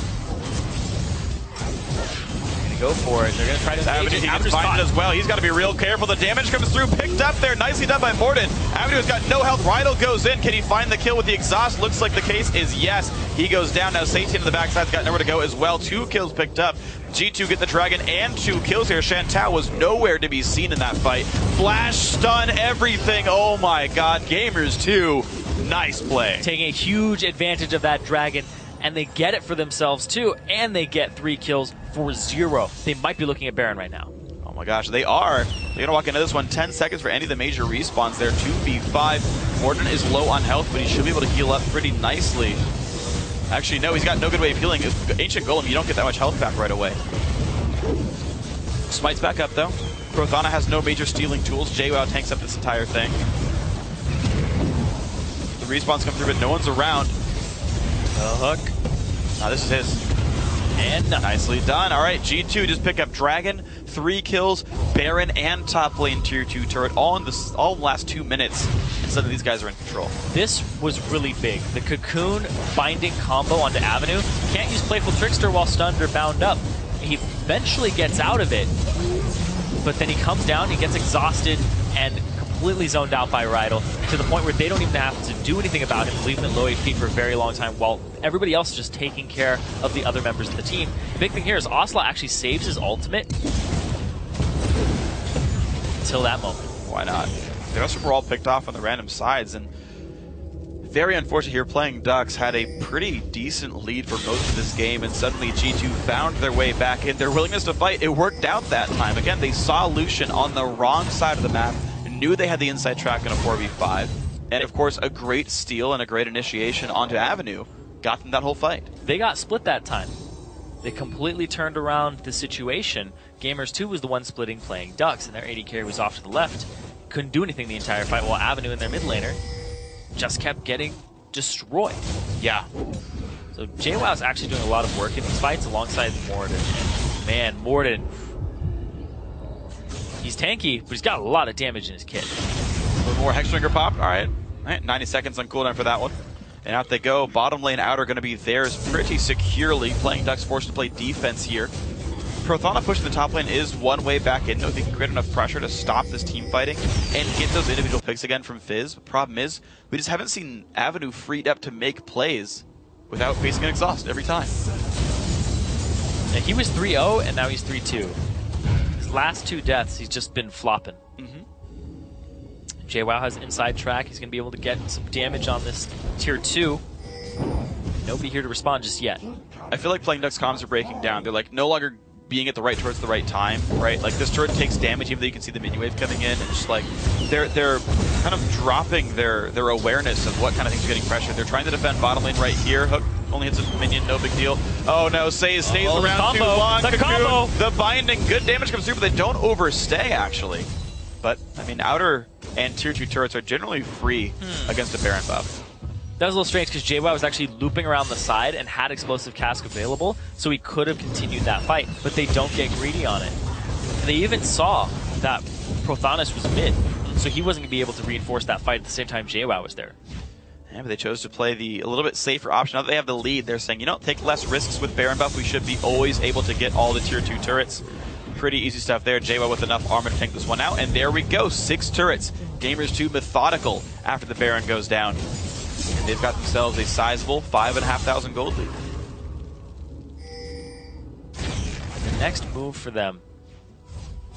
Going to go for it. They're going to try to Avenue, he gets binded as well. He's got to be real careful. The damage comes through. Picked up there. Nicely done by Morden. Avenue has got no health. Rydell goes in. Can he find the kill with the exhaust? Looks like the case is yes. He goes down. Now Satan in the backside's got nowhere to go as well. 2 kills picked up. G2 get the Dragon and 2 kills here. Shantou was nowhere to be seen in that fight. Flash, stun, everything. Oh my god. Gamers2. Nice play. Taking a huge advantage of that Dragon, and they get it for themselves too, and they get 3 kills for 0. They might be looking at Baron right now. Oh my gosh, they are. They're going to walk into this one. 10 seconds for any of the major respawns there. 2v5. Morden is low on health, but he should be able to heal up pretty nicely. Actually, no, he's got no good way of healing. Ancient Golem, you don't get that much health back right away. Smite's back up, though. Prothana has no major stealing tools. JWoww tanks up this entire thing. The respawns come through, but no one's around. The hook. Now this is his. And nicely done. All right, G2 just pick up Dragon, 3 kills, Baron and top lane tier 2 turret all in the last 2 minutes. And suddenly these guys are in control. This was really big. The Cocoon binding combo onto Avenue. Can't use Playful Trickster while stunned or bound up. He eventually gets out of it, but then he comes down, he gets exhausted, and completely zoned out by Rydell, to the point where they don't even have to do anything about him, leaving him low HP for a very long time, while everybody else is just taking care of the other members of the team. The big thing here is Ocelot actually saves his ultimate until that moment. Why not? The rest of them were all picked off on the random sides, and very unfortunate here, playing Ducks had a pretty decent lead for most of this game, and suddenly G2 found their way back in. Their willingness to fight, it worked out that time. Again, they saw Lucian on the wrong side of the map, knew they had the inside track in a 4v5, and of course a great steal and a great initiation onto Avenue got them that whole fight. They got split that time. They completely turned around the situation. Gamers2 was the one splitting playing Ducks, and their AD carry was off to the left. Couldn't do anything the entire fight, while Avenue in their mid laner just kept getting destroyed. Yeah. So JWoww's actually doing a lot of work in these fights alongside Morden. Man, Morden, he's tanky, but he's got a lot of damage in his kit. A little more Hexbringer pop. All right. 90 seconds on cooldown for that one. And out they go. Bottom lane out are going to be theirs pretty securely. Playing Ducks forced to play defense here. Prothana pushing the top lane is one way back in, though. They can create enough pressure to stop this team fighting and get those individual picks again from Fizz. The problem is, we just haven't seen Avenue freed up to make plays without facing an exhaust every time. Yeah, he was 3-0, and now he's 3-2. His last 2 deaths, he's just been flopping. JWoww has inside track. He's going to be able to get some damage on this tier 2. Nobody here to respond just yet. I feel like playing Ducks comms are breaking down. They're like no longer being at the right turrets at the right time, right? Like this turret takes damage even though you can see the minion wave coming in. And just like they're kind of dropping their awareness of what kind of things are getting pressured. They're trying to defend bottom lane right here. Hook only hits a minion, no big deal. Oh no, stays around too long. The combo! The binding, good damage comes through, but they don't overstay actually. But I mean, outer and tier 2 turrets are generally free against a Baron buff. That was a little strange because JWoww was actually looping around the side and had explosive cask available, so he could have continued that fight, but they don't get greedy on it. And they even saw that Prothanos was mid, so he wasn't going to be able to reinforce that fight at the same time JWoww was there. Yeah, but they chose to play a little bit safer option. Now that they have the lead, they're saying, you know, take less risks with Baron buff. We should be always able to get all the tier 2 turrets. Pretty easy stuff there. JWoww with enough armor to tank this one out, and there we go. 6 turrets. Gamers2 methodical after the Baron goes down. And they've got themselves a sizable 5,500 gold lead. The next move for them,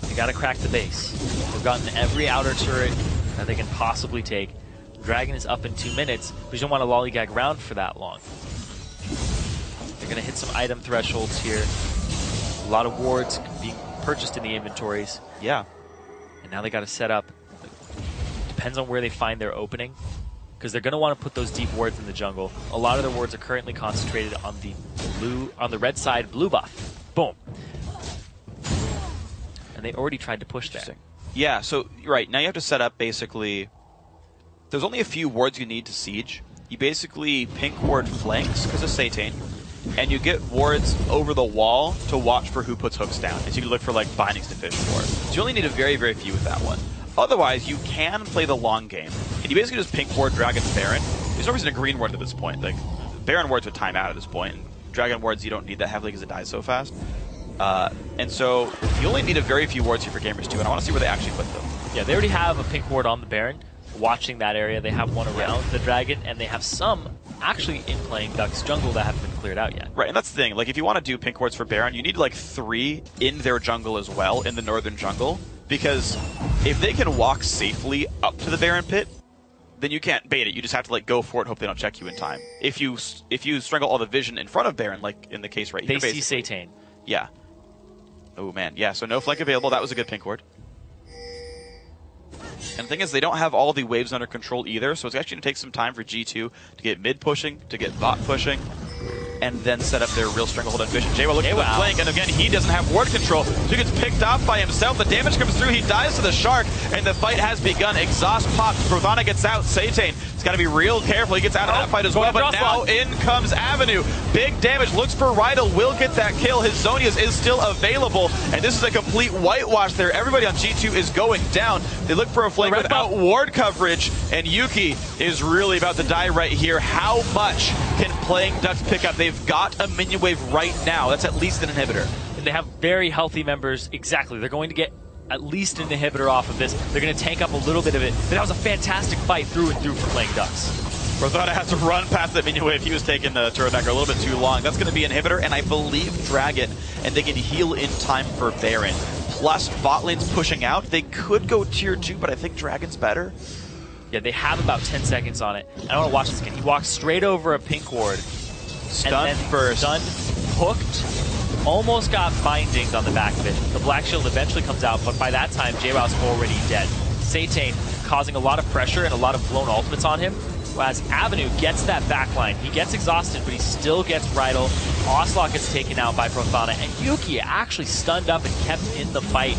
they got to crack the base. They've gotten every outer turret that they can possibly take. Dragon is up in 2 minutes, but you don't want to lollygag around for that long. They're going to hit some item thresholds here. A lot of wards being purchased in the inventories. Yeah. And now they got to set up. Depends on where they find their opening, because they're going to want to put those deep wards in the jungle. A lot of their wards are currently concentrated on the red side blue buff. Boom. And they already tried to push there. Yeah, so, right, now you have to set up basically, there's only a few wards you need to siege. You basically pink ward flanks because of Satane, and you get wards over the wall to watch for who puts hooks down. And so you can look for like bindings to fish for. So you only need a very, very few with that one. Otherwise, you can play the long game. And you basically just pink ward Dragon Baron. There's no reason to green ward at this point. Like, Baron wards would time out at this point. And Dragon wards, you don't need that heavily because it dies so fast. And so you only need a very few wards here for Gamers2, and I want to see where they actually put them. Yeah, they already have a pink ward on the Baron, watching that area. They have one around the Dragon, and they have some actually in playing Ducks jungle that haven't been cleared out yet. Right, and that's the thing. Like, if you want to do pink wards for Baron, you need like 3 in their jungle as well, in the northern jungle. Because if they can walk safely up to the Baron pit, then you can't bait it. You just have to like go for it, hope they don't check you in time. If you strangle all the vision in front of Baron, like in the case right here, they see Satane. Yeah. Oh man, yeah. So no flank available. That was a good pink ward. And the thing is, they don't have all the waves under control either, so it's actually going to take some time for G2 to get mid pushing, to get bot pushing. and then set up their real stranglehold on Vision. JWoww looking for the flank, and again, he doesn't have ward control, so he gets picked off by himself. The damage comes through, he dies to the Shark, and the fight has begun. Exhaust pops, Prothana gets out, Satan has got to be real careful. He gets out of that fight as well, but now in comes Avenue. Big damage, looks for Rydell, will get that kill. His Zonias is still available, and this is a complete whitewash there. Everybody on G2 is going down. They look for a flank without ward coverage, and Yuki is really about to die right here. How much can playing Ducks pick up? They've got a minion wave right now. That's at least an inhibitor. And they have very healthy members. Exactly. They're going to get at least an inhibitor off of this. They're going to tank up a little bit of it. But that was a fantastic fight through and through for playing Ducks. Prothana has to run past that minion wave. He was taking the turret back a little bit too long. That's going to be an inhibitor, and I believe Dragon, and they can heal in time for Baron. Plus, bot lane's pushing out. They could go tier 2, but I think Dragon's better. Yeah, they have about 10 seconds on it. I want to watch this again. He walks straight over a pink ward. Stunned first. Stunned, hooked, almost got bindings on the back of it. The black shield eventually comes out, but by that time, JWoww's already dead. Satan causing a lot of pressure and a lot of blown ultimates on him. As Avenue gets that backline, he gets exhausted, but he still gets Rydell. Ocelot gets taken out by Prothana, and Yuki actually stunned up and kept in the fight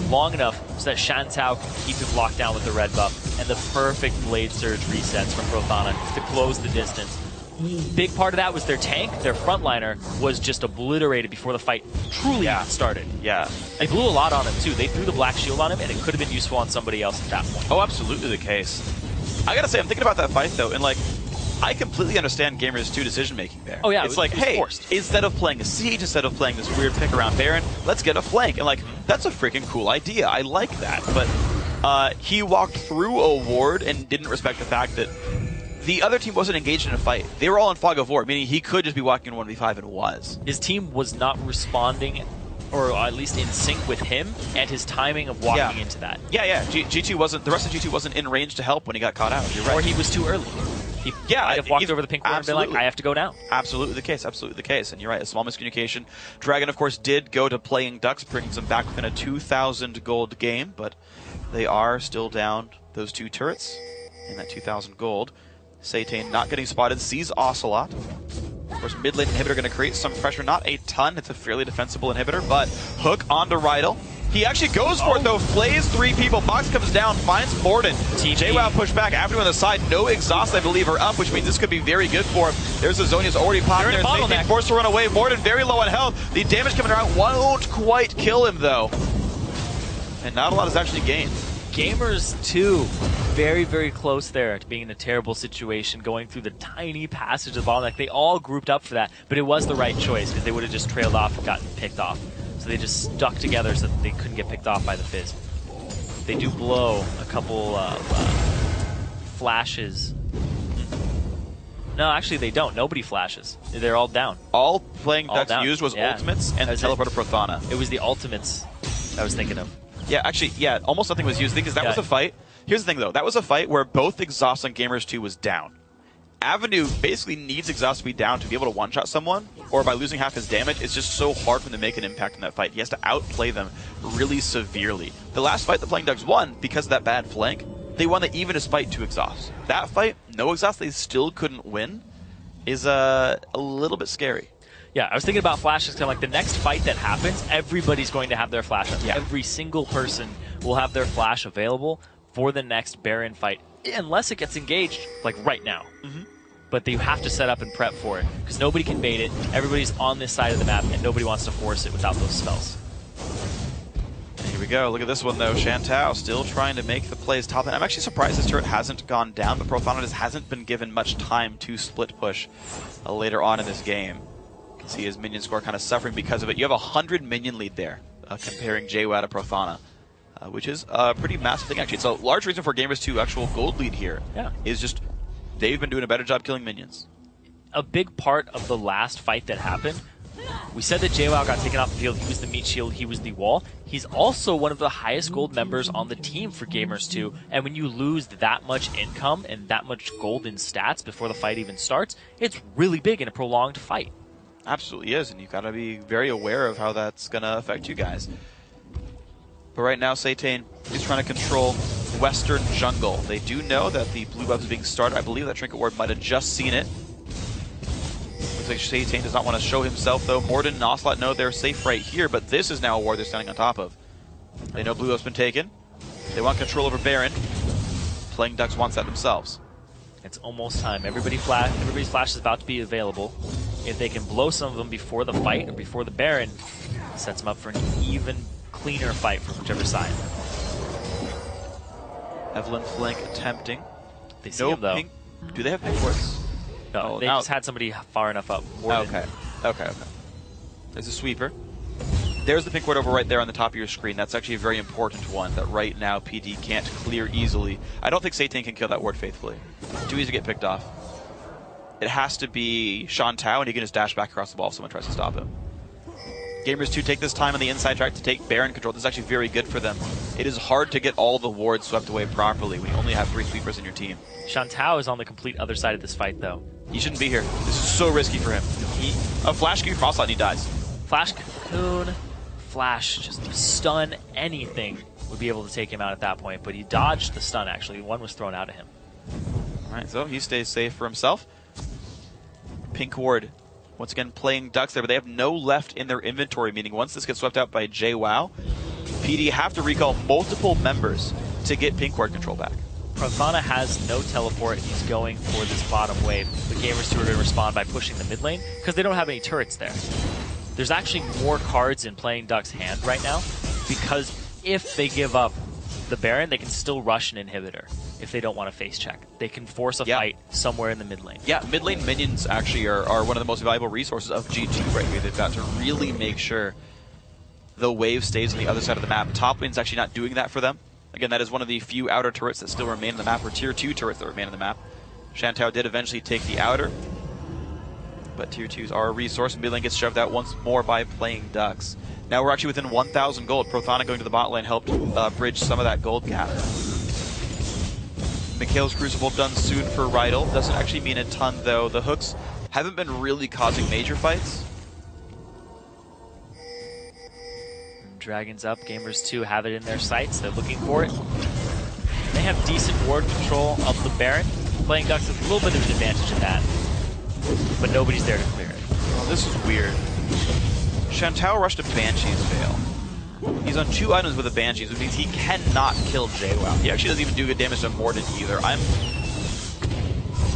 long enough so that Shantou can keep him locked down with the red buff, and the perfect Blade Surge resets from Prothana to close the distance. Big part of that was their tank. Their frontliner was just obliterated before the fight truly started. Yeah. They blew a lot on him, too. They threw the black shield on him, and it could have been useful on somebody else at that point. Oh, absolutely the case. I gotta say, I'm thinking about that fight, though, and, like, I completely understand Gamers2 decision-making there. Oh, yeah. It's like, hey, instead of playing a siege, instead of playing this weird pick around Baron, let's get a flank. And, like, that's a freaking cool idea. I like that. But he walked through a ward and didn't respect the fact that the other team wasn't engaged in a fight. They were all in fog of war, meaning he could just be walking in 1v5 and was. His team was not responding, or at least in sync with him and his timing of walking into that. Yeah. G2 wasn't, the rest of G2 wasn't in range to help when he got caught out. You're right. Or he was too early. He might have walked over the pink ward and been like, I have to go now. Absolutely the case, absolutely the case. And you're right, a small miscommunication. Dragon, of course, did go to playing Ducks, bringing them back within a 2,000 gold game, but they are still down those 2 turrets in that 2,000 gold. Satan not getting spotted, sees Ocelot. Of course, mid lane inhibitor going to create some pressure. Not a ton. It's a fairly defensible inhibitor, but hook onto Rydell. He actually goes for it, though. Flays 3 people. Box comes down, finds Morden. JWoww push back. Avenue on the side. No exhaust, I believe, are up, which means this could be very good for him. There's the Zonia's already popped there. Satan forced to run away. Morden very low on health. The damage coming around won't quite kill him, though. And not a lot is actually gained. Gamers2, very, very close there to being in a terrible situation, going through the tiny passage of the bottleneck. They all grouped up for that, but it was the right choice because they would have just trailed off and gotten picked off. So they just stuck together so that they couldn't get picked off by the Fizz. They do blow a couple flashes. No, actually they don't. Nobody flashes. They're all down. All playing Ducks used was ultimates and teleport to Prothana. It was the ultimates I was thinking of. Yeah, actually, almost nothing was used because that was a fight. Here's the thing, though. That was a fight where both exhaust on Gamers2 was down. Avenue basically needs exhaust to be down to be able to one-shot someone, or by losing half his damage, it's just so hard for him to make an impact in that fight. He has to outplay them really severely. The last fight the Playing Ducks won, because of that bad flank, they won the even despite 2 exhausts. That fight, no exhaust, they still couldn't win, is a little bit scary. Yeah, I was thinking about flashes because I'm like, the next fight that happens, everybody's going to have their flash up. Yeah. Every single person will have their flash available for the next Baron fight, unless it gets engaged, like right now. But you have to set up and prep for it, because nobody can bait it. Everybody's on this side of the map, and nobody wants to force it without those spells. And here we go. Look at this one, though. Shantou still trying to make the plays top lane. I'm actually surprised this turret hasn't gone down, but Prothana just hasn't been given much time to split push later on in this game. See his minion score kind of suffering because of it. You have a 100 minion lead there, comparing JWoww to Prothana, which is a pretty massive thing, actually. It's a large reason for Gamers2 actual gold lead here. Is just they've been doing a better job killing minions. A big part of the last fight that happened, we said that JWoww got taken off the field. He was the meat shield. He was the wall. He's also one of the highest gold members on the team for Gamers2. And when you lose that much income and that much gold in stats before the fight even starts, it's really big in a prolonged fight. Absolutely is, and you've got to be very aware of how that's going to affect you guys. But right now, Satan is trying to control Western Jungle. They do know that the blue buff is being started. I believe that Trinket Ward might have just seen it. Looks like Satan does not want to show himself, though. Morden and Ocelot know they're safe right here, but this is now a ward they're standing on top of. They know Blue Oak's been taken. They want control over Baron. Playing Ducks wants that themselves. It's almost time. Everybody's flash is about to be available. If they can blow some of them before the fight or before the Baron, sets them up for an even cleaner fight from whichever side. Evelyn flank attempting. They see him, though. Pink. Do they have pink wards? No, they just had somebody far enough up. Okay. There's a sweeper. There's the pink ward over right there on the top of your screen. That's actually a very important one that right now PD can't clear easily. I don't think Satan can kill that ward faithfully. Too easy to get picked off. It has to be Shantou, and he can just dash back across the wall if someone tries to stop him. Gamers2 take this time on the inside track to take Baron control. This is actually very good for them. It is hard to get all the wards swept away properly when you only have 3 sweepers in your team. Shantou is on the complete other side of this fight, though. He shouldn't be here. This is so risky for him. A flash cocoon from Ocelot and he dies. Flash cocoon, flash, just stun anything would be able to take him out at that point, but he dodged the stun, actually. One was thrown out of him. Alright, so he stays safe for himself. Pink ward, once again playing Ducks there, but they have no left in their inventory, meaning once this gets swept out by JWoww, PD have to recall multiple members to get pink ward control back. Prothana has no teleport. He's going for this bottom wave. The Gamers2 are going to respond by pushing the mid lane because they don't have any turrets there. There's actually more cards in playing Duck's hand right now because if they give up the Baron, they can still rush an inhibitor if they don't want to face check. They can force a fight somewhere in the mid lane. Yeah, mid lane minions actually are one of the most valuable resources of G2 right here. They've got to really make sure the wave stays on the other side of the map. Top lane's actually not doing that for them. Again, that is one of the few outer turrets that still remain on the map, or tier 2 turrets that remain on the map. Shantou did eventually take the outer, but tier 2s are a resource, and mid lane gets shoved out once more by playing Ducks. Now we're actually within 1,000 gold. Prothana going to the bot lane helped bridge some of that gold gap. Mikhail's Crucible done soon for Rydal. Doesn't actually mean a ton, though. The hooks haven't been really causing major fights. Dragons up, Gamers2 have it in their sights. They're looking for it. They have decent ward control of the Baron. Playing Ducks has a little bit of an advantage in that, but nobody's there to clear it. Oh, this is weird. Shantou rushed a Banshee's Veil. He's on 2 items with a Banshee's, which means he cannot kill JWoww. He actually doesn't even do good damage to Morden either.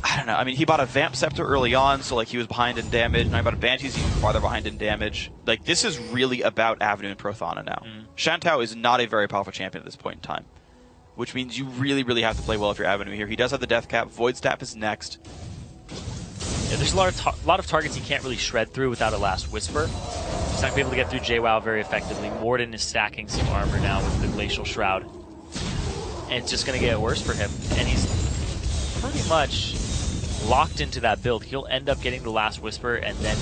I don't know. I mean, he bought a Vamp Scepter early on, so like he was behind in damage. Now he bought a Banshee's even farther behind in damage. Like, this is really about Avenue and Prothana now. Shantou is not a very powerful champion at this point in time, which means you really, really have to play well if you're Avenue here. He does have the Death Cap. Void Staff is next. Yeah, there's a lot of targets he can't really shred through without a Last Whisper. He's not going to be able to get through JWoww very effectively. Morden is stacking some armor now with the Glacial Shroud. And it's just going to get worse for him. And he's pretty much locked into that build. He'll end up getting the Last Whisper, and then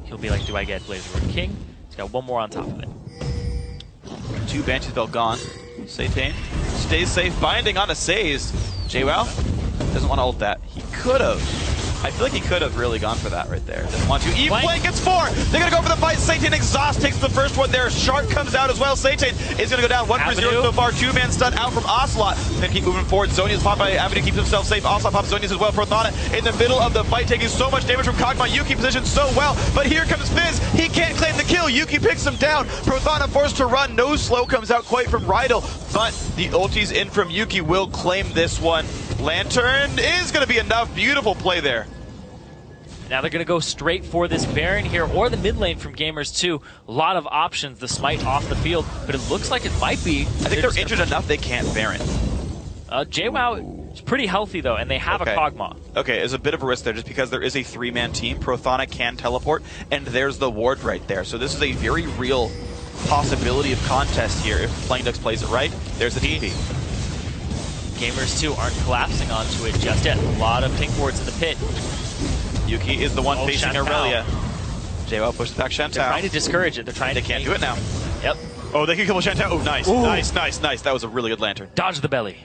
he'll be like, do I get Blazerwood King? He's got one more on top of it. 2 Banshee's Belt gone. Satan stays safe, binding on a Saze. JWoww doesn't want to ult that. He could have. I feel like he could have really gone for that right there. Doesn't want to. E-Flank gets 4! They're going to go for the fight. Satan Exhaust takes the first one there. Shark comes out as well. Satan is going to go down 1 for 0 so far. 2-man stun out from Ocelot. Then keep moving forward. Zonia's popped by Avenue, keeps himself safe. Ocelot pops Zonia's as well. Prothana in the middle of the fight, taking so much damage from Kog'Maw. Yuki positioned so well, but here comes Fizz. He can't claim the kill. Yuki picks him down. Prothana forced to run. No slow comes out quite from Rydal, but the ultis in from Yuki will claim this one. Lantern is going to be enough. Beautiful play there. Now they're going to go straight for this Baron here, or the mid lane from Gamers2. A lot of options, the smite off the field, but it looks like it might be. I think they're injured enough they can't Baron. JWoww is pretty healthy, though, and they have a Kog'Maw. Okay, there's a bit of a risk there just because there is a 3-man team. Prothana can teleport, and there's the ward right there. So this is a very real possibility of contest here if Playing Ducks plays it right. There's the TP. Gamers2 aren't collapsing onto it just yet. A lot of pink wards in the pit. Yuki is the one facing Aurelia. JWoww pushes back Shantou. They're trying to discourage it. They can't do it now. Yep. Oh, they can kill Shantou. Oh, nice. Ooh. Nice. That was a really good Lantern. Dodge the belly.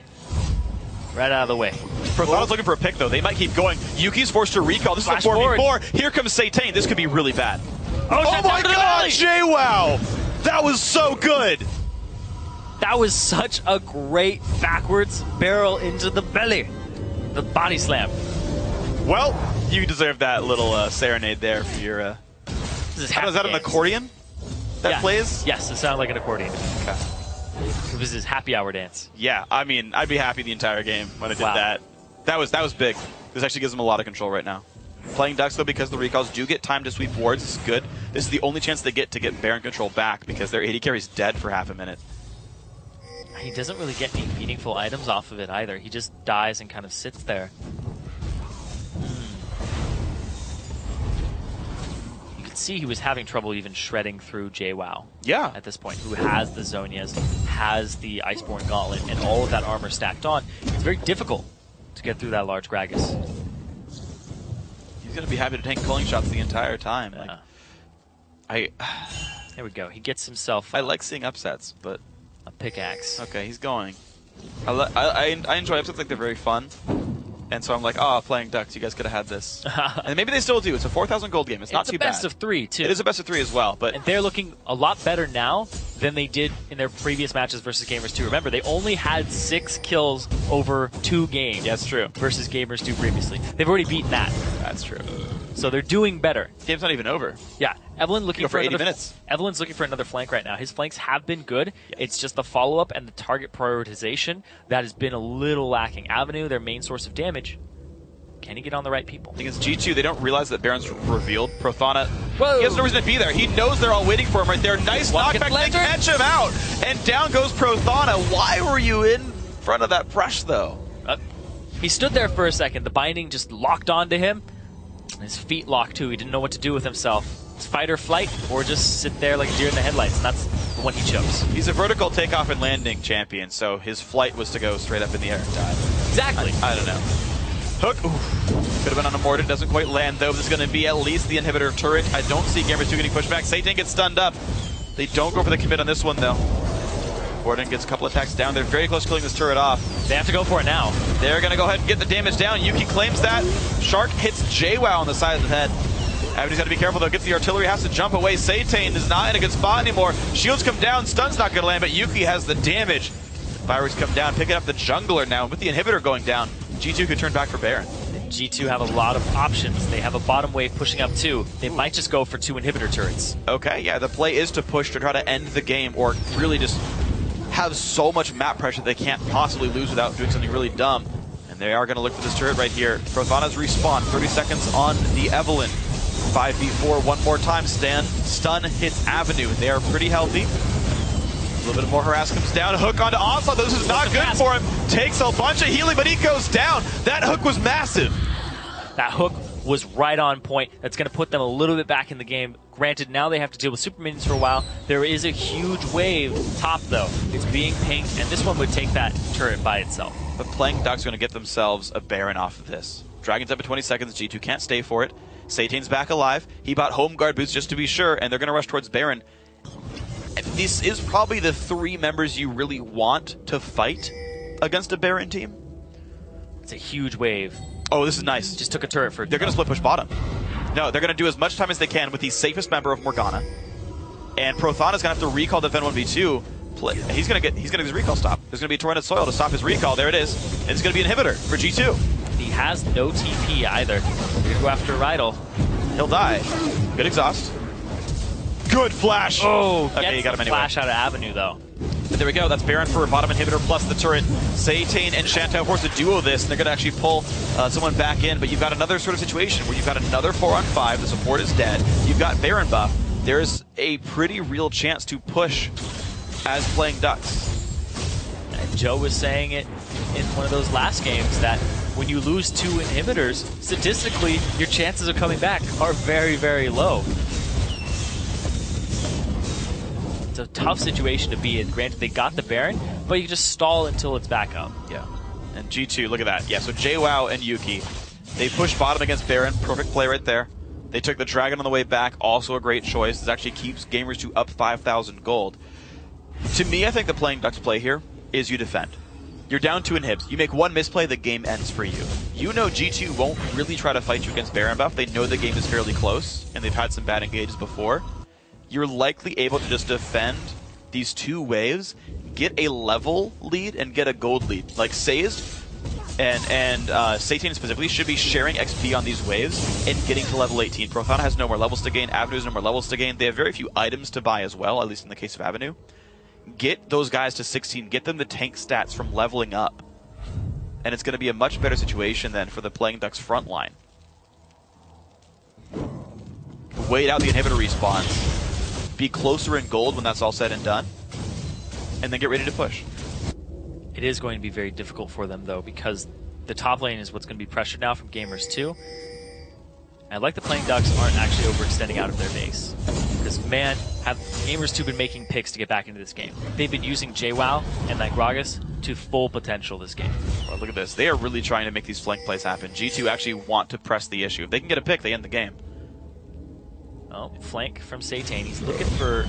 Right out of the way. Prothana's looking for a pick, though. They might keep going. Yuki's forced to recall. This is a 4v4. Here comes Satan. This could be really bad. Oh my god, JWoww! That was so good! That was such a great backwards barrel into the belly. The body slam. Well, you deserve that little serenade there for your... Is that an accordion that plays? Yes, it sounded like an accordion. Okay. It was his happy hour dance. Yeah, I mean, I'd be happy the entire game when I did that. That was big. This actually gives him a lot of control right now. Playing Ducks, though, because the recalls do get time to sweep wards, is good. This is the only chance they get to get Baron control back because their AD carry's dead for half a minute. He doesn't really get any meaningful items off of it either. He just dies and kind of sits there. You can see he was having trouble even shredding through JWoww. Yeah. At this point, who has the Zonias, has the Iceborne Gauntlet, and all of that armor stacked on. It's very difficult to get through that large Gragas. He's going to be happy to tank culling shots the entire time. Yeah. There we go. He gets himself... I like seeing upsets, but... A pickaxe. Okay, he's going. I enjoy upsets, like they're very fun. And so I'm like, oh, playing Ducks, you guys could have had this. And maybe they still do. It's a 4,000 gold game. It's not too bad. It's a best of 3, too. It is a best of 3 as well. But and they're looking a lot better now than they did in their previous matches versus Gamers2. Remember, they only had 6 kills over 2 games. Yeah, that's true. Versus Gamers2 previously. They've already beaten that. That's true. So they're doing better. Game's not even over. Yeah. Evelyn looking for 80 minutes. Evelyn's looking for another flank right now. His flanks have been good. Yes. It's just the follow-up and the target prioritization that has been a little lacking. Avenue, their main source of damage. Can he get on the right people? Against G2, they don't realize that Baron's revealed. Prothana, whoa, he has no reason to be there. He knows they're all waiting for him right there. Nice knockback, they catch him out. And down goes Prothana. Why were you in front of that brush, though? He stood there for a second. The binding just locked onto him. His feet locked, too. He didn't know what to do with himself. It's fight or flight, or just sit there like a deer in the headlights, and that's the one he chose. He's a vertical takeoff and landing champion, so his flight was to go straight up in the air and die. Exactly. I don't know. Hook. Oof. Could have been on a Mordant. Doesn't quite land, though. This is going to be at least the inhibitor turret. I don't see Gamers2 getting pushed back. Satan gets stunned up. They don't go for the commit on this one, though. Mordant gets a couple attacks down. They're very close to killing this turret off. They have to go for it now. They're going to go ahead and get the damage down. Yuki claims that. Shark hits JWoww on the side of the head. Avenue's got to be careful, though. Gets the artillery, has to jump away. Satan is not in a good spot anymore. Shields come down. Stun's not going to land, but Yuki has the damage. Fireworks come down, picking up the jungler now. With the inhibitor going down, G2 could turn back for Baron. G2 have a lot of options. They have a bottom wave pushing up 2. They might just go for 2 inhibitor turrets. Okay, yeah, the play is to push to try to end the game, or really just have so much map pressure they can't possibly lose without doing something really dumb. And they are going to look for this turret right here. Prothana's respawn, 30 seconds on the Evelyn. 5v4 one more time. Stun hits Avenue. They are pretty healthy. A little bit more harass comes down. Hook onto Onslaught. This is not good for him. Takes a bunch of healing, but he goes down. That hook was massive. That hook was right on point. That's going to put them a little bit back in the game. Granted, now they have to deal with super minions for a while. There is a huge wave top, though. It's being pinged, and this one would take that turret by itself. But playing Ducks are going to get themselves a Baron off of this. Dragon's up at 20 seconds. G2 can't stay for it. Satan's back alive. He bought home guard boots just to be sure, and they're going to rush towards Baron. This is probably the 3 members you really want to fight against a Baron team. It's a huge wave. Oh, this is nice. Just took a turret for... They're going to split push bottom. No, they're going to do as much time as they can with the safest member of Morgana. And Prothana's going to have to recall defend 1v2. He's going to get his recall stop. There's going to be a Torrent Soil to stop his recall. There it is. And it's going to be an inhibitor for G2. He has no TP either. They're going to go after Rydal. He'll die. Good exhaust. Good flash. Oh, okay, you got him anyway. Flash out of Avenue, though. But there we go. That's Baron for a bottom inhibitor plus the turret. Satan and Shantou force to duo this, and they're going to actually pull someone back in. But you've got another sort of situation where you've got another 4-on-5. The support is dead. You've got Baron buff. There's a pretty real chance to push as playing Ducks. And Joe was saying it in one of those last games that when you lose 2 inhibitors, statistically, your chances of coming back are very, very low. It's a tough situation to be in. Granted, they got the Baron, but you just stall until it's back up. Yeah. And G2, look at that. Yeah, so JWoww and Yuki, they pushed bottom against Baron. Perfect play right there. They took the Dragon on the way back. Also a great choice. This actually keeps Gamers2 up 5,000 gold. To me, I think the playing Ducks play here is you defend. You're down 2 inhibs. You make 1 misplay, the game ends for you. You know G2 won't really try to fight you against Baron buff. They know the game is fairly close, and they've had some bad engages before. You're likely able to just defend these 2 waves, get a level lead, and get a gold lead. Like Sazed, and Satan specifically should be sharing XP on these waves and getting to level 18. Prothana has no more levels to gain. Avenue has no more levels to gain. They have very few items to buy as well, at least in the case of Avenue. Get those guys to 16. Get them the tank stats from leveling up. And it's going to be a much better situation then for the Playing Ducks front line. Wait out the inhibitor respawns. Be closer in gold when that's all said and done. And then get ready to push. It is going to be very difficult for them, though, because the top lane is what's going to be pressured now from Gamers2. And like the Playing Ducks aren't actually overextending out of their base. Because, man, have Gamers2 been making picks to get back into this game. They've been using JWoww and Gragas to full potential this game. Well, look at this. They are really trying to make these flank plays happen. G2 actually want to press the issue. If they can get a pick, they end the game. Oh, flank from Satan. He's looking for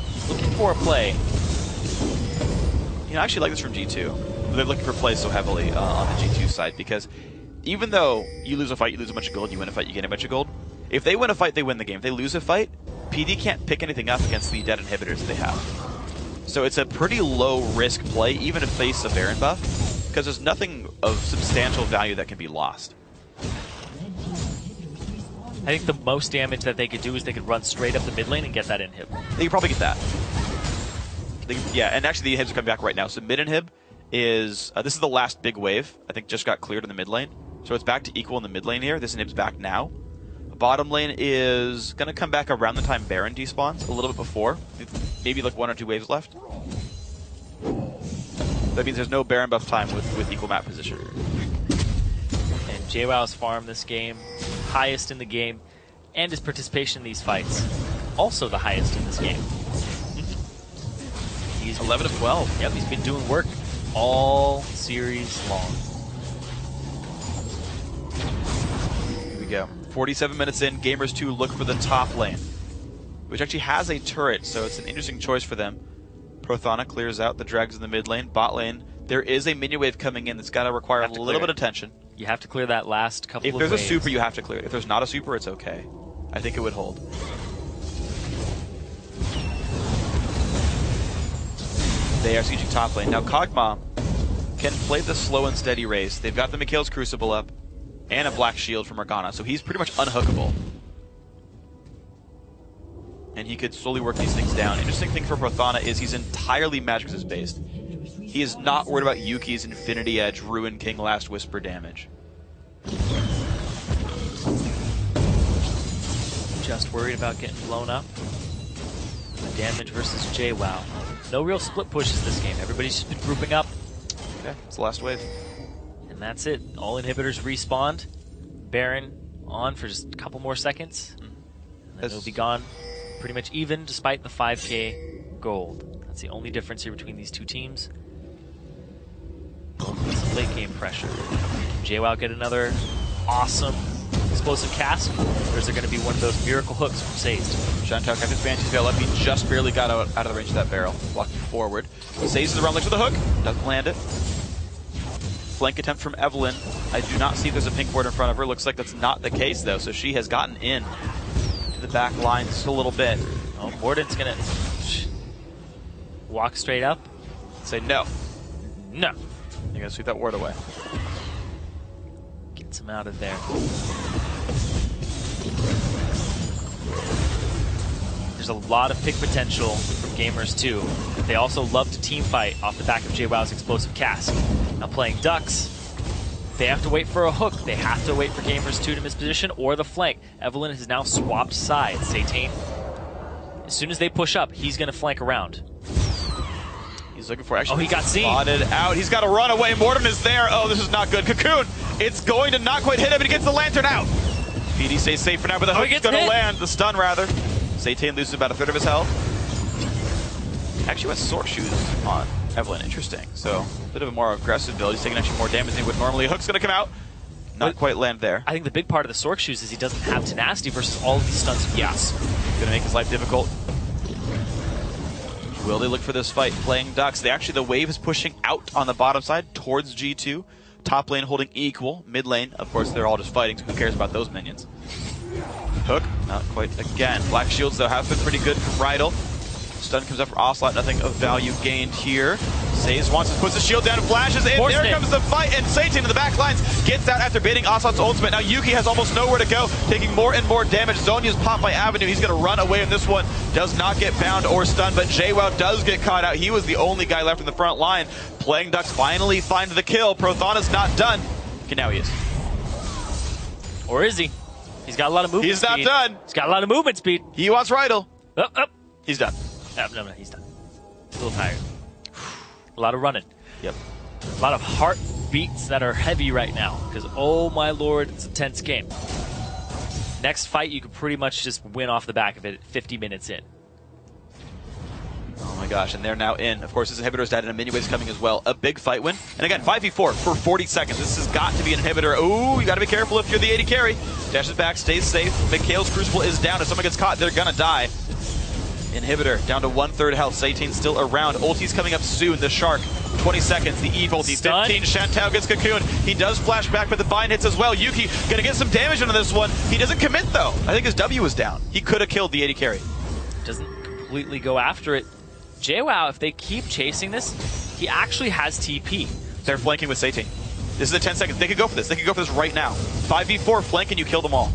a play. You know, I actually like this from G2. They're looking for plays so heavily on the G2 side because even though you lose a fight, you lose a bunch of gold. You win a fight, you gain a bunch of gold. If they win a fight, they win the game. If they lose a fight, PD can't pick anything up against the dead inhibitors they have. So it's a pretty low-risk play, even if face a Baron buff, because there's nothing of substantial value that can be lost. I think the most damage that they could do is they could run straight up the mid lane and get that inhib. They could probably get that. Yeah, and actually the inhibs are coming back right now. So mid inhib is, this is the last big wave. I think just got cleared in the mid lane. So it's back to equal in the mid lane here. This inhib's back now. Bottom lane is going to come back around the time Baron despawns, a little bit before. Maybe like 1 or 2 waves left. That means there's no Baron buff time with equal map position. And JWoww's farm this game, highest in the game, and his participation in these fights, also the highest in this game. He's 11 of 12. Yep, he's been doing work all series long. Here we go. 47 minutes in, Gamers2 look for the top lane, which actually has a turret, so it's an interesting choice for them. Prothana clears out the drags in the mid lane. Bot lane, there is a minion wave coming in that's got to require a little bit of attention. You have to clear that last couple of waves. If there's a super, you have to clear it. If there's not a super, it's okay. I think it would hold. They are sieging top lane. Now Kog'Maw can play the slow and steady race. They've got the Mikhail's Crucible up and a black shield from Morgana, so he's pretty much unhookable. And he could slowly work these things down. Interesting thing for Prothana is he's entirely Magic Resist based. He is not worried about Yuki's Infinity Edge, Ruin King, Last Whisper damage. Just worried about getting blown up. Damage versus JWoww. No real split pushes this game. Everybody's just been grouping up. Okay, it's the last wave. And that's it. All inhibitors respawned. Baron on for just a couple more seconds. And then it'll be gone pretty much even despite the 5k gold. That's the only difference here between these two teams. Some late game pressure. Can JWoww get another awesome explosive cast? Or is there going to be one of those miracle hooks from Sazed? Shantou kept his Banshee's Veil up. He just barely got out of the range of that barrel. Walking forward. Sazed is around, looks for the hook. Doesn't land it. Flank attempt from Evelynn. I do not see if there's a pink ward in front of her. Looks like that's not the case, though. So she has gotten in to the back line just a little bit. Oh, Morden's going to walk straight up. Say no. No. You're going to sweep that ward away. Gets him out of there. There's a lot of pick potential from Gamers2. They also love to team fight off the back of JWoww's explosive cast. Now playing Ducks, they have to wait for a hook. They have to wait for Gamers2 to miss position or the flank. Evelynn has now swapped sides. Satan, as soon as they push up, he's going to flank around. He's looking for actually. Oh, he got seen. Spotted out. He's got to run away. Mortem is there. Oh, this is not good. Cocoon. It's going to not quite hit him, but he gets the lantern out. PD stays safe for now, but the hook is going to land. The stun, rather. Satan loses about a third of his health. Actually went Sork Shoes on Evelynn. Interesting. So, a bit of a more aggressive build. He's taking actually more damage than he would normally. Hook's going to come out. Not quite land there. I think the big part of the Sork Shoes is he doesn't have tenacity versus all of these stuns he gets. Going to make his life difficult. Will they look for this fight? Playing Ducks. The wave is pushing out on the bottom side towards G2. Top lane holding equal. Mid lane, of course, they're all just fighting, so who cares about those minions? Hook, not quite again. Black shields, though, have been pretty good from Rydell. Stun comes up for Ocelot, nothing of value gained here. Saze wants to put the shield down and flashes, and there comes the fight, and Satan in the back lines gets out after baiting Ocelot's ultimate. Now Yuki has almost nowhere to go, taking more and more damage. Zonya's popped by Avenue. He's going to run away in this one. Does not get bound or stunned, but JWoww does get caught out. He was the only guy left in the front line. Playing Ducks finally find the kill. Prothana's not done. Okay, now he is. Or is he? He's got a lot of movement speed. He's not done. He's got a lot of movement speed. He wants Rydell. Oh. He's done. No, he's done. He's a little tired. A lot of running. Yep. A lot of heartbeats that are heavy right now. Because, oh my lord, it's a tense game. Next fight, you could pretty much just win off the back of it 50 minutes in. Oh my gosh, and they're now in. Of course, this inhibitor's dead, and a mini wave's coming as well. A big fight win. And again, 5v4 for 40 seconds. This has got to be an inhibitor. Ooh, you got to be careful if you're the AD carry. Dashes back, stays safe. Mikhail's Crucible is down. If someone gets caught, they're going to die. Inhibitor down to 1/3 health. Satan's still around. Ulti's coming up soon. The Shark, 20 seconds. The Eve ulti, 15. Shantou gets cocooned. He does flash back, but the bind hits as well. Yuki going to get some damage into this one. He doesn't commit, though. I think his W was down. He could have killed the AD carry. Doesn't completely go after it. JWoww, if they keep chasing this, he actually has TP. They're flanking with Satan. This is the 10 seconds. They could go for this. They could go for this right now. 5v4 flank and you kill them all.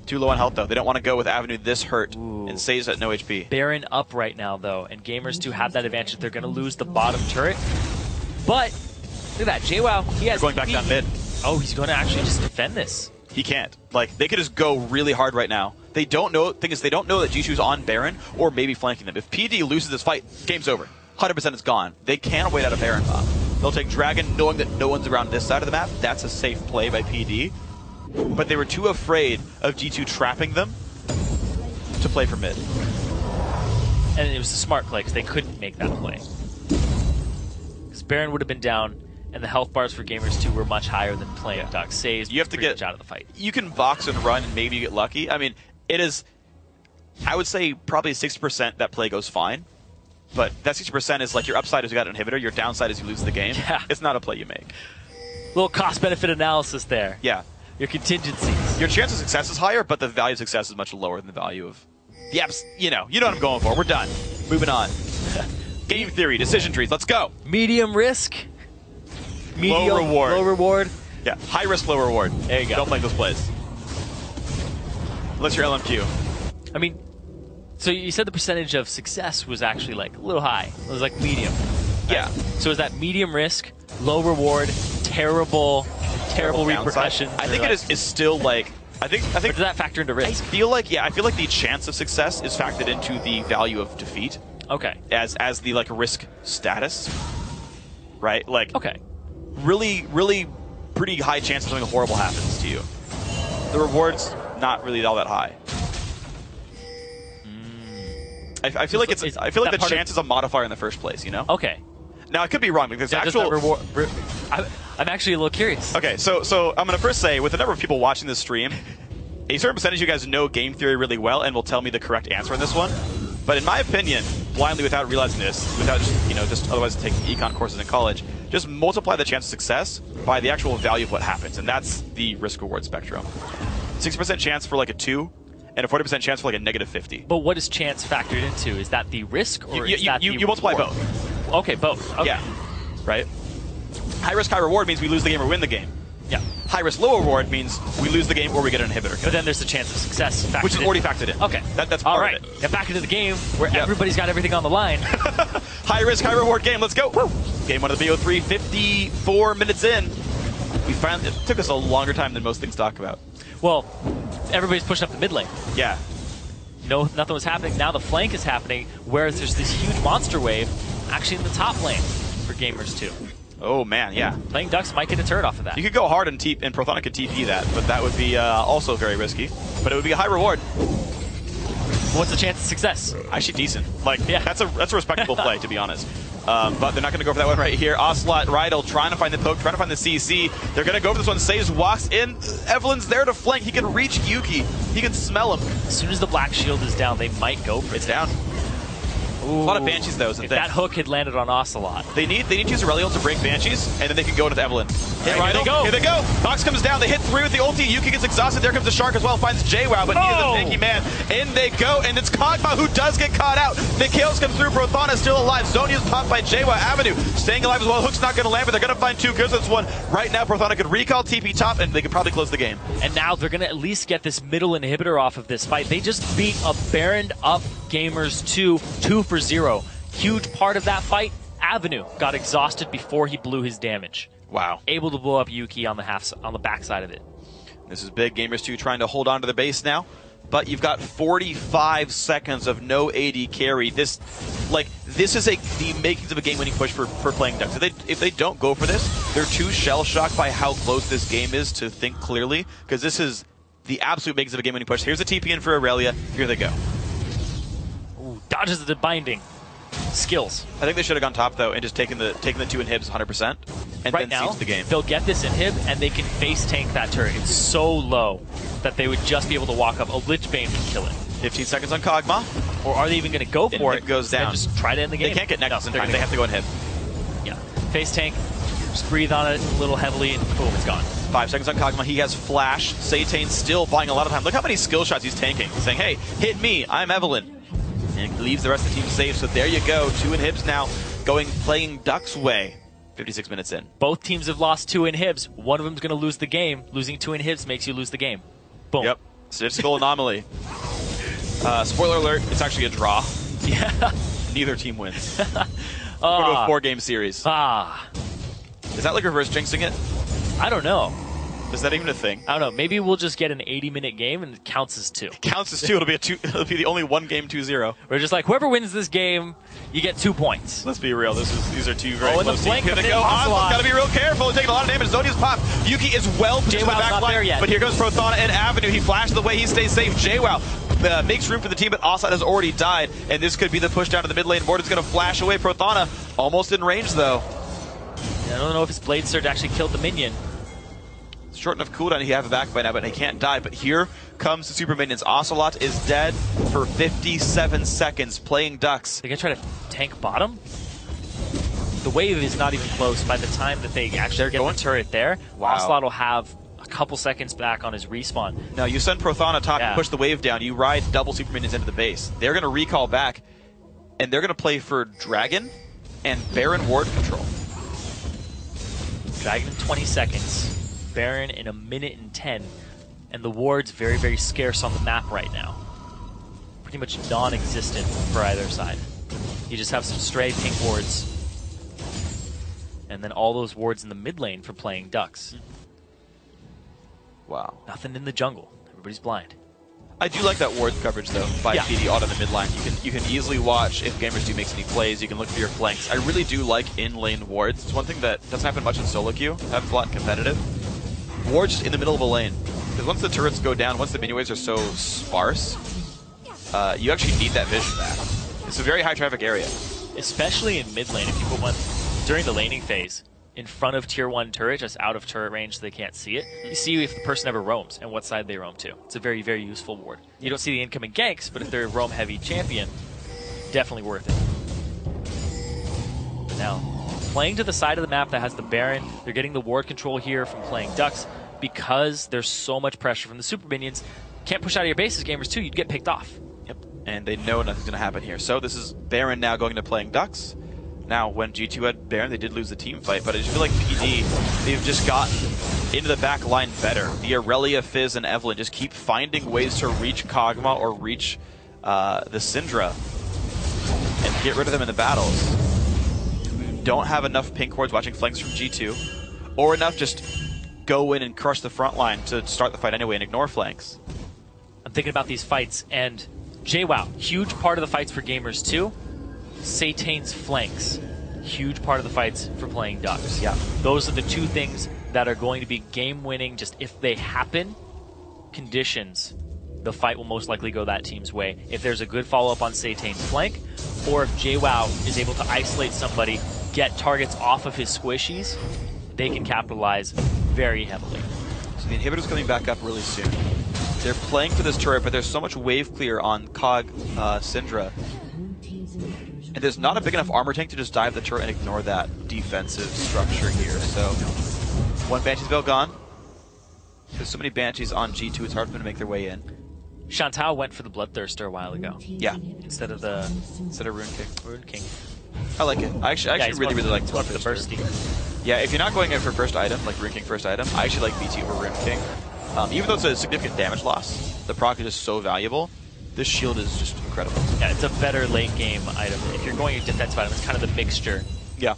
Too low on health, though. They don't want to go with Avenue this hurt. Ooh. And Saze at no HP. Baron up right now, though, and Gamers2 have that advantage. They're going to lose the bottom turret. But, look at that. JWoww, he has They're going back down mid. Oh, he's going to actually just defend this. He can't. Like, they could just go really hard right now. They don't know. Thing is, they don't know that Jishu's on Baron or maybe flanking them. If PD loses this fight, game's over. 100% it's gone. They can't wait out a Baron bomb. They'll take Dragon knowing that no one's around this side of the map. That's a safe play by PD. But they were too afraid of G2 trapping them to play for mid. And it was a smart play because they couldn't make that play. Because Baron would have been down, and the health bars for Gamers2 were much higher than playing Duck. Saves you have to get out of the fight. You can box and run and maybe you get lucky. I mean, it is, I would say probably 60% that play goes fine. But that 60% is like your upside is you got an inhibitor, your downside is you lose the game. Yeah. It's not a play you make. Little cost-benefit analysis there. Yeah. Your contingencies. Your chance of success is higher, but the value of success is much lower than the value of the apps. You know what I'm going for. We're done. Moving on. Game theory, decision trees. Let's go. Medium risk. Low reward. Low reward. Yeah, high risk, low reward. There you go. Don't play those plays. Unless you're LMQ. I mean, so you said the percentage of success was actually like a little high. It was like medium. Right? Yeah. So is that medium risk, low reward, terrible repercussions? I think it is still like I think or does that factor into risk? I feel like the chance of success is factored into the value of defeat. Okay. As the like risk status. Right? Like okay. Really pretty high chance of something horrible happens to you. The reward's not really all that high. I feel like the chance is a modifier in the first place, you know? Okay. Now I could be wrong because actual I'm actually a little curious. Okay, so I'm gonna first say with the number of people watching this stream, a certain percentage of you guys know game theory really well and will tell me the correct answer on this one. But in my opinion, blindly without realizing this, without just otherwise taking econ courses in college, just multiply the chance of success by the actual value of what happens, and that's the risk reward spectrum. 60% chance for like a 2. And a 40% chance for like a -50. But what is chance factored into? Is that the risk or is that the you multiply reward? both. Okay, both. Okay. Yeah. Right? High risk, high reward means we lose the game or win the game. Yeah. High risk, low reward means we lose the game or we get an inhibitor. But then there's the chance of success factored which is already factored in. Okay. That's all part right. of it. Now back into the game where everybody's got everything on the line. High risk, high reward game. Let's go. Woo. Game 1 of the BO3, 54 minutes in. It took us a longer time than most things talk about. Well, everybody's pushing up the mid lane. Yeah. No, nothing was happening. Now the flank is happening, whereas there's this huge monster wave actually in the top lane for Gamers2. Oh, man, yeah. Playing Ducks might get a turret off of that. You could go hard and Prothana could TP that, but that would be also very risky. But it would be a high reward. What's the chance of success? Actually decent. Like, yeah. That's a respectable play, to be honest. But they're not going to go for that one right here. Ocelot, Rydell trying to find the poke, trying to find the CC. They're going to go for this one. Saves walks in. Evelyn's there to flank. He can reach Yuki. He can smell him. As soon as the black shield is down, they might go for it. It's down. A lot of Banshees, though, is the if thing. that hook had landed on Ocelot. They need to use Aurelion to break Banshees, and then they can go into Evelyn. Here they go. Here they go. Nox comes down. They hit 3 with the ulti. Yuki gets exhausted. There comes the Shark as well. Finds JWoww, but he is a tanky man. In they go, and it's Kog'Maw who does get caught out. Mikhail's come through. Prothana still alive. Zhonya's popped by JWoww. Avenue staying alive as well. Hook's not going to land, but they're going to find 2 kills. That's one. Right now, Prothana could recall TP top, and they could probably close the game. And now they're going to at least get this middle inhibitor off of this fight. They just beat a Baroned up Gamers2 2-for-0. Huge part of that fight, Avenue got exhausted before he blew his damage. Wow. Able to blow up Yuki on the backside of it. This is big. Gamers2 trying to hold on to the base now. But you've got 45 seconds of no AD carry. This is the makings of a game-winning push for playing Ducks. If they don't go for this, they're too shell-shocked by how close this game is to think clearly, because this is the absolute makings of a game-winning push. Here's a TP in for Aurelia. Here they go. Ooh, dodges the binding. Skills. I think they should have gone top, though, and just taken the 2 inhibs 100%, and right then now, siege the game. They'll get this inhib, and they can face tank that turret. It's so low that they would just be able to walk up. A Lich Bane can kill it. 15 seconds on Kog'Maw. Or are they even going to go for it? It goes down. And just try to end the game. They can't get Nexus in time. They They have to go inhib. Yeah. Face tank. Just breathe on it a little heavily, and boom, it's gone. 5 seconds on Kog'Maw. He has flash. Satane's still buying a lot of time. Look how many skill shots he's tanking. He's saying, hey, hit me. I'm Evelyn. And leaves the rest of the team safe. So there you go. 2 inhibs now playing Duck's way. 56 minutes in. Both teams have lost 2 inhibs. One of them's going to lose the game. Losing 2 inhibs makes you lose the game. Boom. Yep. Statistical anomaly. Spoiler alert, it's actually a draw. Yeah. Neither team wins. We're going to a 4-game series. Is that like reverse jinxing it? I don't know. Is that even a thing? I don't know. Maybe we'll just get an 80-minute game and it counts as 2. It counts as 2. It'll be the only 1-game 2-0. We're just like, whoever wins this game, you get 2 points. Let's be real. These are 2 very in close the flank, teams. Here they go. Ocelot's got to be real careful. They're taking a lot of damage. Zhonya's popped. Yuki is well positioned in the back line. But here goes Prothana and Avenue. He flashes the way. He stays safe. JWoww makes room for the team, but Ocelot has already died. And this could be the push down to the mid lane. Morden's going to flash away. Prothana almost in range, though. Yeah, I don't know if his Blade Surge actually killed the minion. Short enough cooldown, he have it back by now, but he can't die. But here comes the super minions. Ocelot is dead for 57 seconds playing Ducks. They're going to try to tank bottom? The wave is not even close. By the time that they actually get the turret there, Ocelot will have a couple seconds back on his respawn. Now, you send Prothana top and push the wave down. You ride double super minions into the base. They're going to recall back, and they're going to play for Dragon and Baron ward control. Dragon in 20 seconds. Baron in 1 minute and 10, and the ward's very, very scarce on the map right now. Pretty much non-existent for either side. You just have some stray pink wards, and then all those wards in the mid lane for playing Ducks. Wow. Nothing in the jungle. Everybody's blind. I do like that ward coverage, though, by PD auto in the mid line. You can easily watch if Gamers2 makes any plays. You can look for your flanks. I really do like in-lane wards. It's one thing that doesn't happen much in solo queue. Happens a lot in competitive. Wards just in the middle of a lane. Because once the turrets go down, once the minion waves are so sparse, you actually need that vision back. It's a very high traffic area. Especially in mid lane, if you put one during the laning phase in front of tier 1 turret, just out of turret range so they can't see it. You see if the person ever roams and what side they roam to. It's a very, very useful ward. You don't see the incoming ganks, but if they're a roam heavy champion, definitely worth it. But now, playing to the side of the map that has the Baron, they're getting the ward control here from playing Ducks because there's so much pressure from the super minions. Can't push out of your bases, Gamers2, you'd get picked off. Yep, and they know nothing's going to happen here. So this is Baron now going to playing Ducks. Now, when G2 had Baron, they did lose the team fight, but I just feel like PD, they've just gotten into the back line better. The Aurelia, Fizz, and Evelyn just keep finding ways to reach Kog'Maw or reach the Syndra and get rid of them in the battles. Don't have enough pink wards watching flanks from G2, or enough just go in and crush the front line to start the fight anyway and ignore flanks. I'm thinking about these fights, and JWoww, huge part of the fights for Gamers2. Satane's flanks, huge part of the fights for playing Ducks. Yeah. Those are the 2 things that are going to be game-winning, just if they happen, conditions, the fight will most likely go that team's way. If there's a good follow-up on Satane's flank, or if JWoww is able to isolate somebody, get targets off of his squishies, they can capitalize very heavily. So the inhibitor's coming back up really soon. They're playing for this turret, but there's so much wave clear on Syndra And there's not a big enough armor tank to just dive the turret and ignore that defensive structure here. So, one Banshee's Veil gone. There's so many Banshees on G2, it's hard for them to make their way in. Shantal went for the Bloodthirster a while ago. Yeah. Instead of Rune King. I like it. I actually really like the Bursty. Yeah, if you're not going in for first item, like Rune King first item, I actually like BT over Rune King. Even though it's a significant damage loss, the proc is just so valuable. This shield is just incredible. Yeah, it's a better late game item. If you're going a defensive item, it's kind of the mixture. Yeah.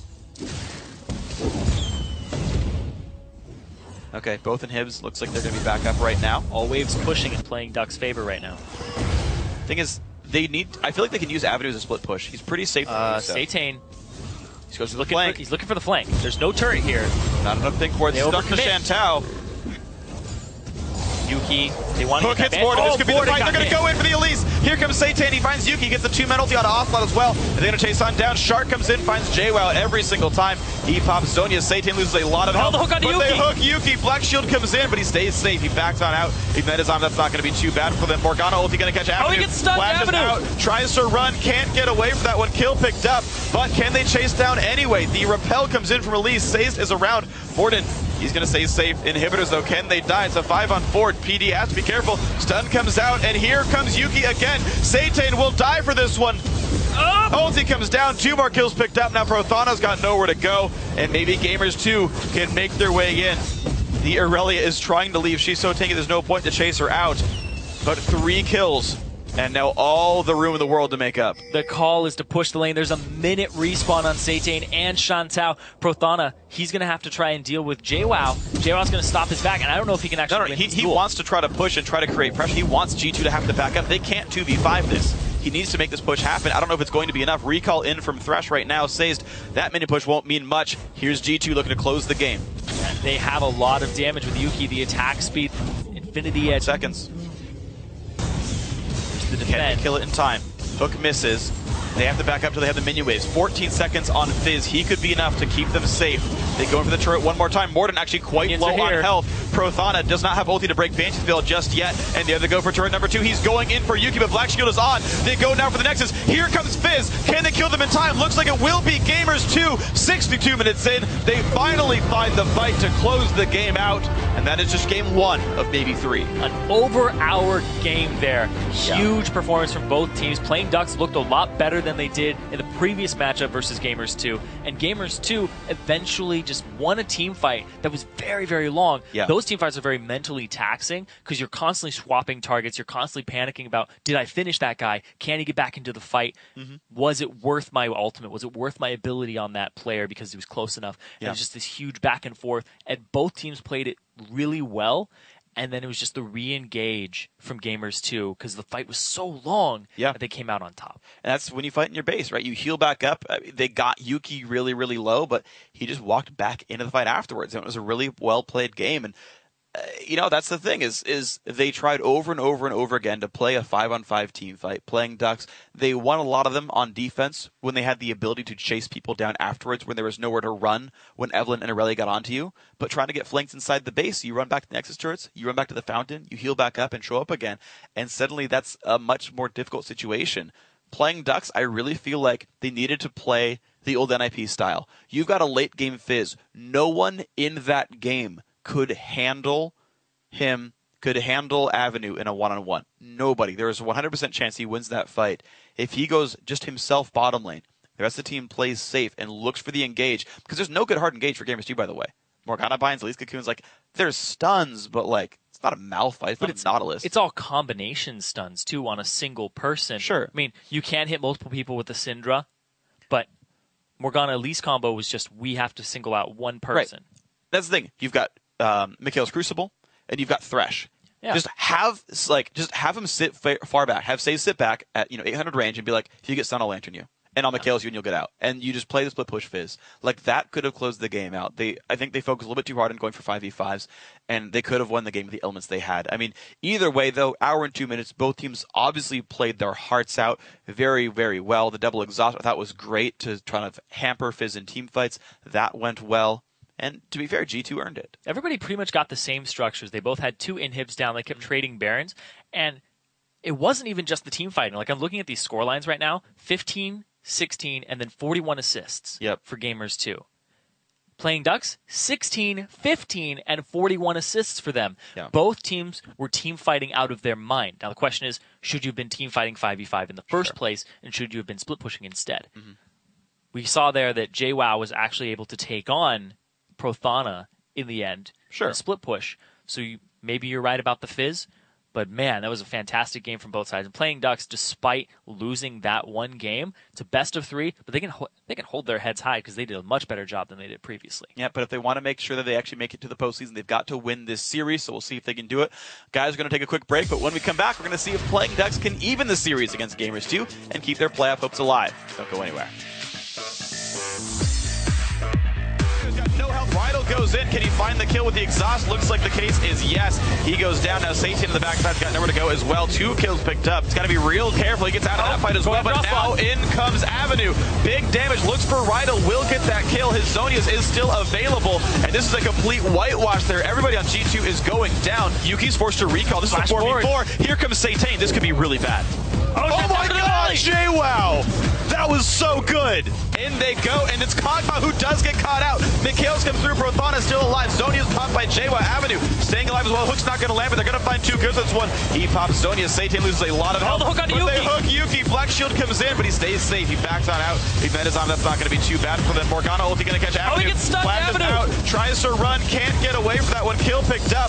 Okay, both inhibs looks like they're going to be back up right now. All waves pushing and playing Duck's favor right now. Thing is, I feel like they can use Avenue as a split push. He's pretty safe. Satane. He goes to the flank. He's looking for the flank. There's no turret here. Not enough thing for it. Stuck to Shantal. Yuki, they want to Hook hits Morden. This could be the fight. They're going to go in for the Elise. Here comes Satane. He finds Yuki. Gets the 2-man ulti on offload as well. And they're going to chase on down. Shark comes in, finds JWoww every single time. He pops Zonya. Satane loses a lot of health. The hook on but Yuki. They hook Yuki. Black Shield comes in, but he stays safe. He backs on out. Ignite his arm. That's not going to be too bad for them. Morgana ulti going to catch Avenue. Oh, he gets stunned. Flashes Avenue. out. Tries to run. Can't get away from that one. Kill picked up. But can they chase down anyway? The repel comes in from Elise. Sazed is around. Morden. He's going to stay safe. Inhibitors, though, can they die? It's a 5-on-4. PD has to be careful. Stun comes out, and here comes Yuki again. Satane will die for this one. Ulti comes down. 2 more kills picked up. Now Prothana's got nowhere to go, and maybe Gamers2 can make their way in. The Aurelia is trying to leave. She's so tanky, there's no point to chase her out. But 3 kills. And now all the room in the world to make up. The call is to push the lane. There's a minute respawn on Satane and Shantal. Prothana, he's going to have to try and deal with JWoww. JWoww's going to stop his back, and I don't know if he can actually win this he duel. wants to try to push and try to create pressure. He wants G2 to have to back up. They can't 2v5 this. He needs to make this push happen. I don't know if it's going to be enough. Recall in from Thresh right now. Sazed, that mini push won't mean much. Here's G2 looking to close the game. And they have a lot of damage with Yuki. The attack speed, infinity edge. Seconds. The Can defense. they kill it in time? Hook misses. They have to back up till they have the minion waves. 14 seconds on Fizz. He could be enough to keep them safe. They go in for the turret one more time. Morden actually quite Minions low are on health. Prothana does not have ulti to break Banshee's Veil just yet. And the other go for turret number 2. He's going in for Yuki, but Black Shield is on. They go now for the Nexus. Here comes Fizz. Can they kill them in time? Looks like it will be Gamers2. 62 minutes in. They finally find the fight to close the game out. And that is just game 1 of maybe 3. An over-hour game there. Huge performance from both teams. Playing Ducks looked a lot better than they did in the previous matchup versus Gamers2. And Gamers2 eventually just won a team fight that was very, very long. Yeah. Those team fights are very mentally taxing because you're constantly swapping targets. You're constantly panicking about, did I finish that guy? Can he get back into the fight? Was it worth my ultimate? Was it worth my ability on that player because he was close enough? And it was just this huge back and forth. And both teams played it really well. And then it was just the re-engage from Gamers2 because the fight was so long that they came out on top. And that's when you fight in your base, right? You heal back up. They got Yuki really, really low, but he just walked back into the fight afterwards. And it was a really well-played game. And that's the thing is they tried over and over and over again to play a 5-on-5 team fight, playing Ducks. They won a lot of them on defense when they had the ability to chase people down afterwards when there was nowhere to run when Evelynn and Aurelia got onto you. But trying to get flanked inside the base, you run back to the Nexus turrets, you run back to the fountain, you heal back up and show up again. And suddenly that's a much more difficult situation. Playing Ducks, I really feel like they needed to play the old NIP style. You've got a late game Fizz. No one in that game could handle Avenue in a one-on-one. Nobody. There is a 100% chance he wins that fight. If he goes just himself bottom lane, the rest of the team plays safe and looks for the engage. Because there's no good hard engage for Gamers2, by the way. Morgana binds, Elise Cocoon's like, there's stuns, but it's not a Malphite, it's not Nautilus. It's all combination stuns, too, on a single person. Sure. I mean, you can hit multiple people with the Syndra, but Morgana Elise combo was just, we have to single out one person. Right. That's the thing. You've got Mikhail's Crucible, and you've got Thresh. Yeah. Just have him sit far back. Have Sazed sit back at 800 range and be like, if you get stun, I'll lantern you. And on Mikhail's you and you'll get out. And you just play the split push Fizz. That could have closed the game out. I think they focused a little bit too hard on going for 5v5s, and they could have won the game with the elements they had. I mean, either way though, hour and 2 minutes, both teams obviously played their hearts out very, very well. The double exhaust I thought was great to try to hamper Fizz in team fights. That went well. And to be fair, G2 earned it. Everybody pretty much got the same structures. They both had 2 inhibs down. They kept trading Barons. And it wasn't even just the team fighting. I'm looking at these score lines right now. 15 16, and then 41 assists Yep. for Gamers2. Playing Ducks, 16, 15, and 41 assists for them. Yeah. Both teams were team fighting out of their mind. Now the question is, should you have been team fighting 5v5 in the first place, and should you have been split pushing instead? We saw there that JWoww was actually able to take on Prothana in the end. Sure. In a split push. So maybe you're right about the Fizz, but man, that was a fantastic game from both sides. And Playing Ducks, despite losing that one game, it's a best of 3, but they can hold their heads high because they did a much better job than they did previously. Yeah, but if they want to make sure that they actually make it to the postseason, they've got to win this series, so we'll see if they can do it. Guys, we're going to take a quick break, but when we come back, we're going to see if Playing Ducks can even the series against Gamers2 and keep their playoff hopes alive. Don't go anywhere. No health. Rydell goes in. Can he find the kill with the exhaust? Looks like the case is yes. He goes down. Now Satan in the backside's got nowhere to go as well. 2 kills picked up. It's got to be real careful. He gets out of that fight as well. But now in comes Avenue. Big damage. Looks for Rydell. Will get that kill. His Zonius is still available. And this is a complete whitewash there. Everybody on G2 is going down. Yuki's forced to recall. This is a 4v4. Here comes Satan. This could be really bad. Oh my god, JWoww! That was so good! In they go, and it's Kog'Maw who does get caught out. Mikhails comes through, Prothana still alive. Zonia's popped by JWoww. Avenue staying alive as well. Hook's not going to land, but they're going to find 2 kills. That's one. He pops Zonia. Satan loses a lot of health. The hook on Yuki. They hook Yuki. Flex Shield comes in, but he stays safe. He backs on out. Ignite is on. That's not going to be too bad for them. Morgana ulti going to catch Avenue. He gets stuck, Flashes Avenue. out. Tries to run. Can't get away from that one. Kill picked up.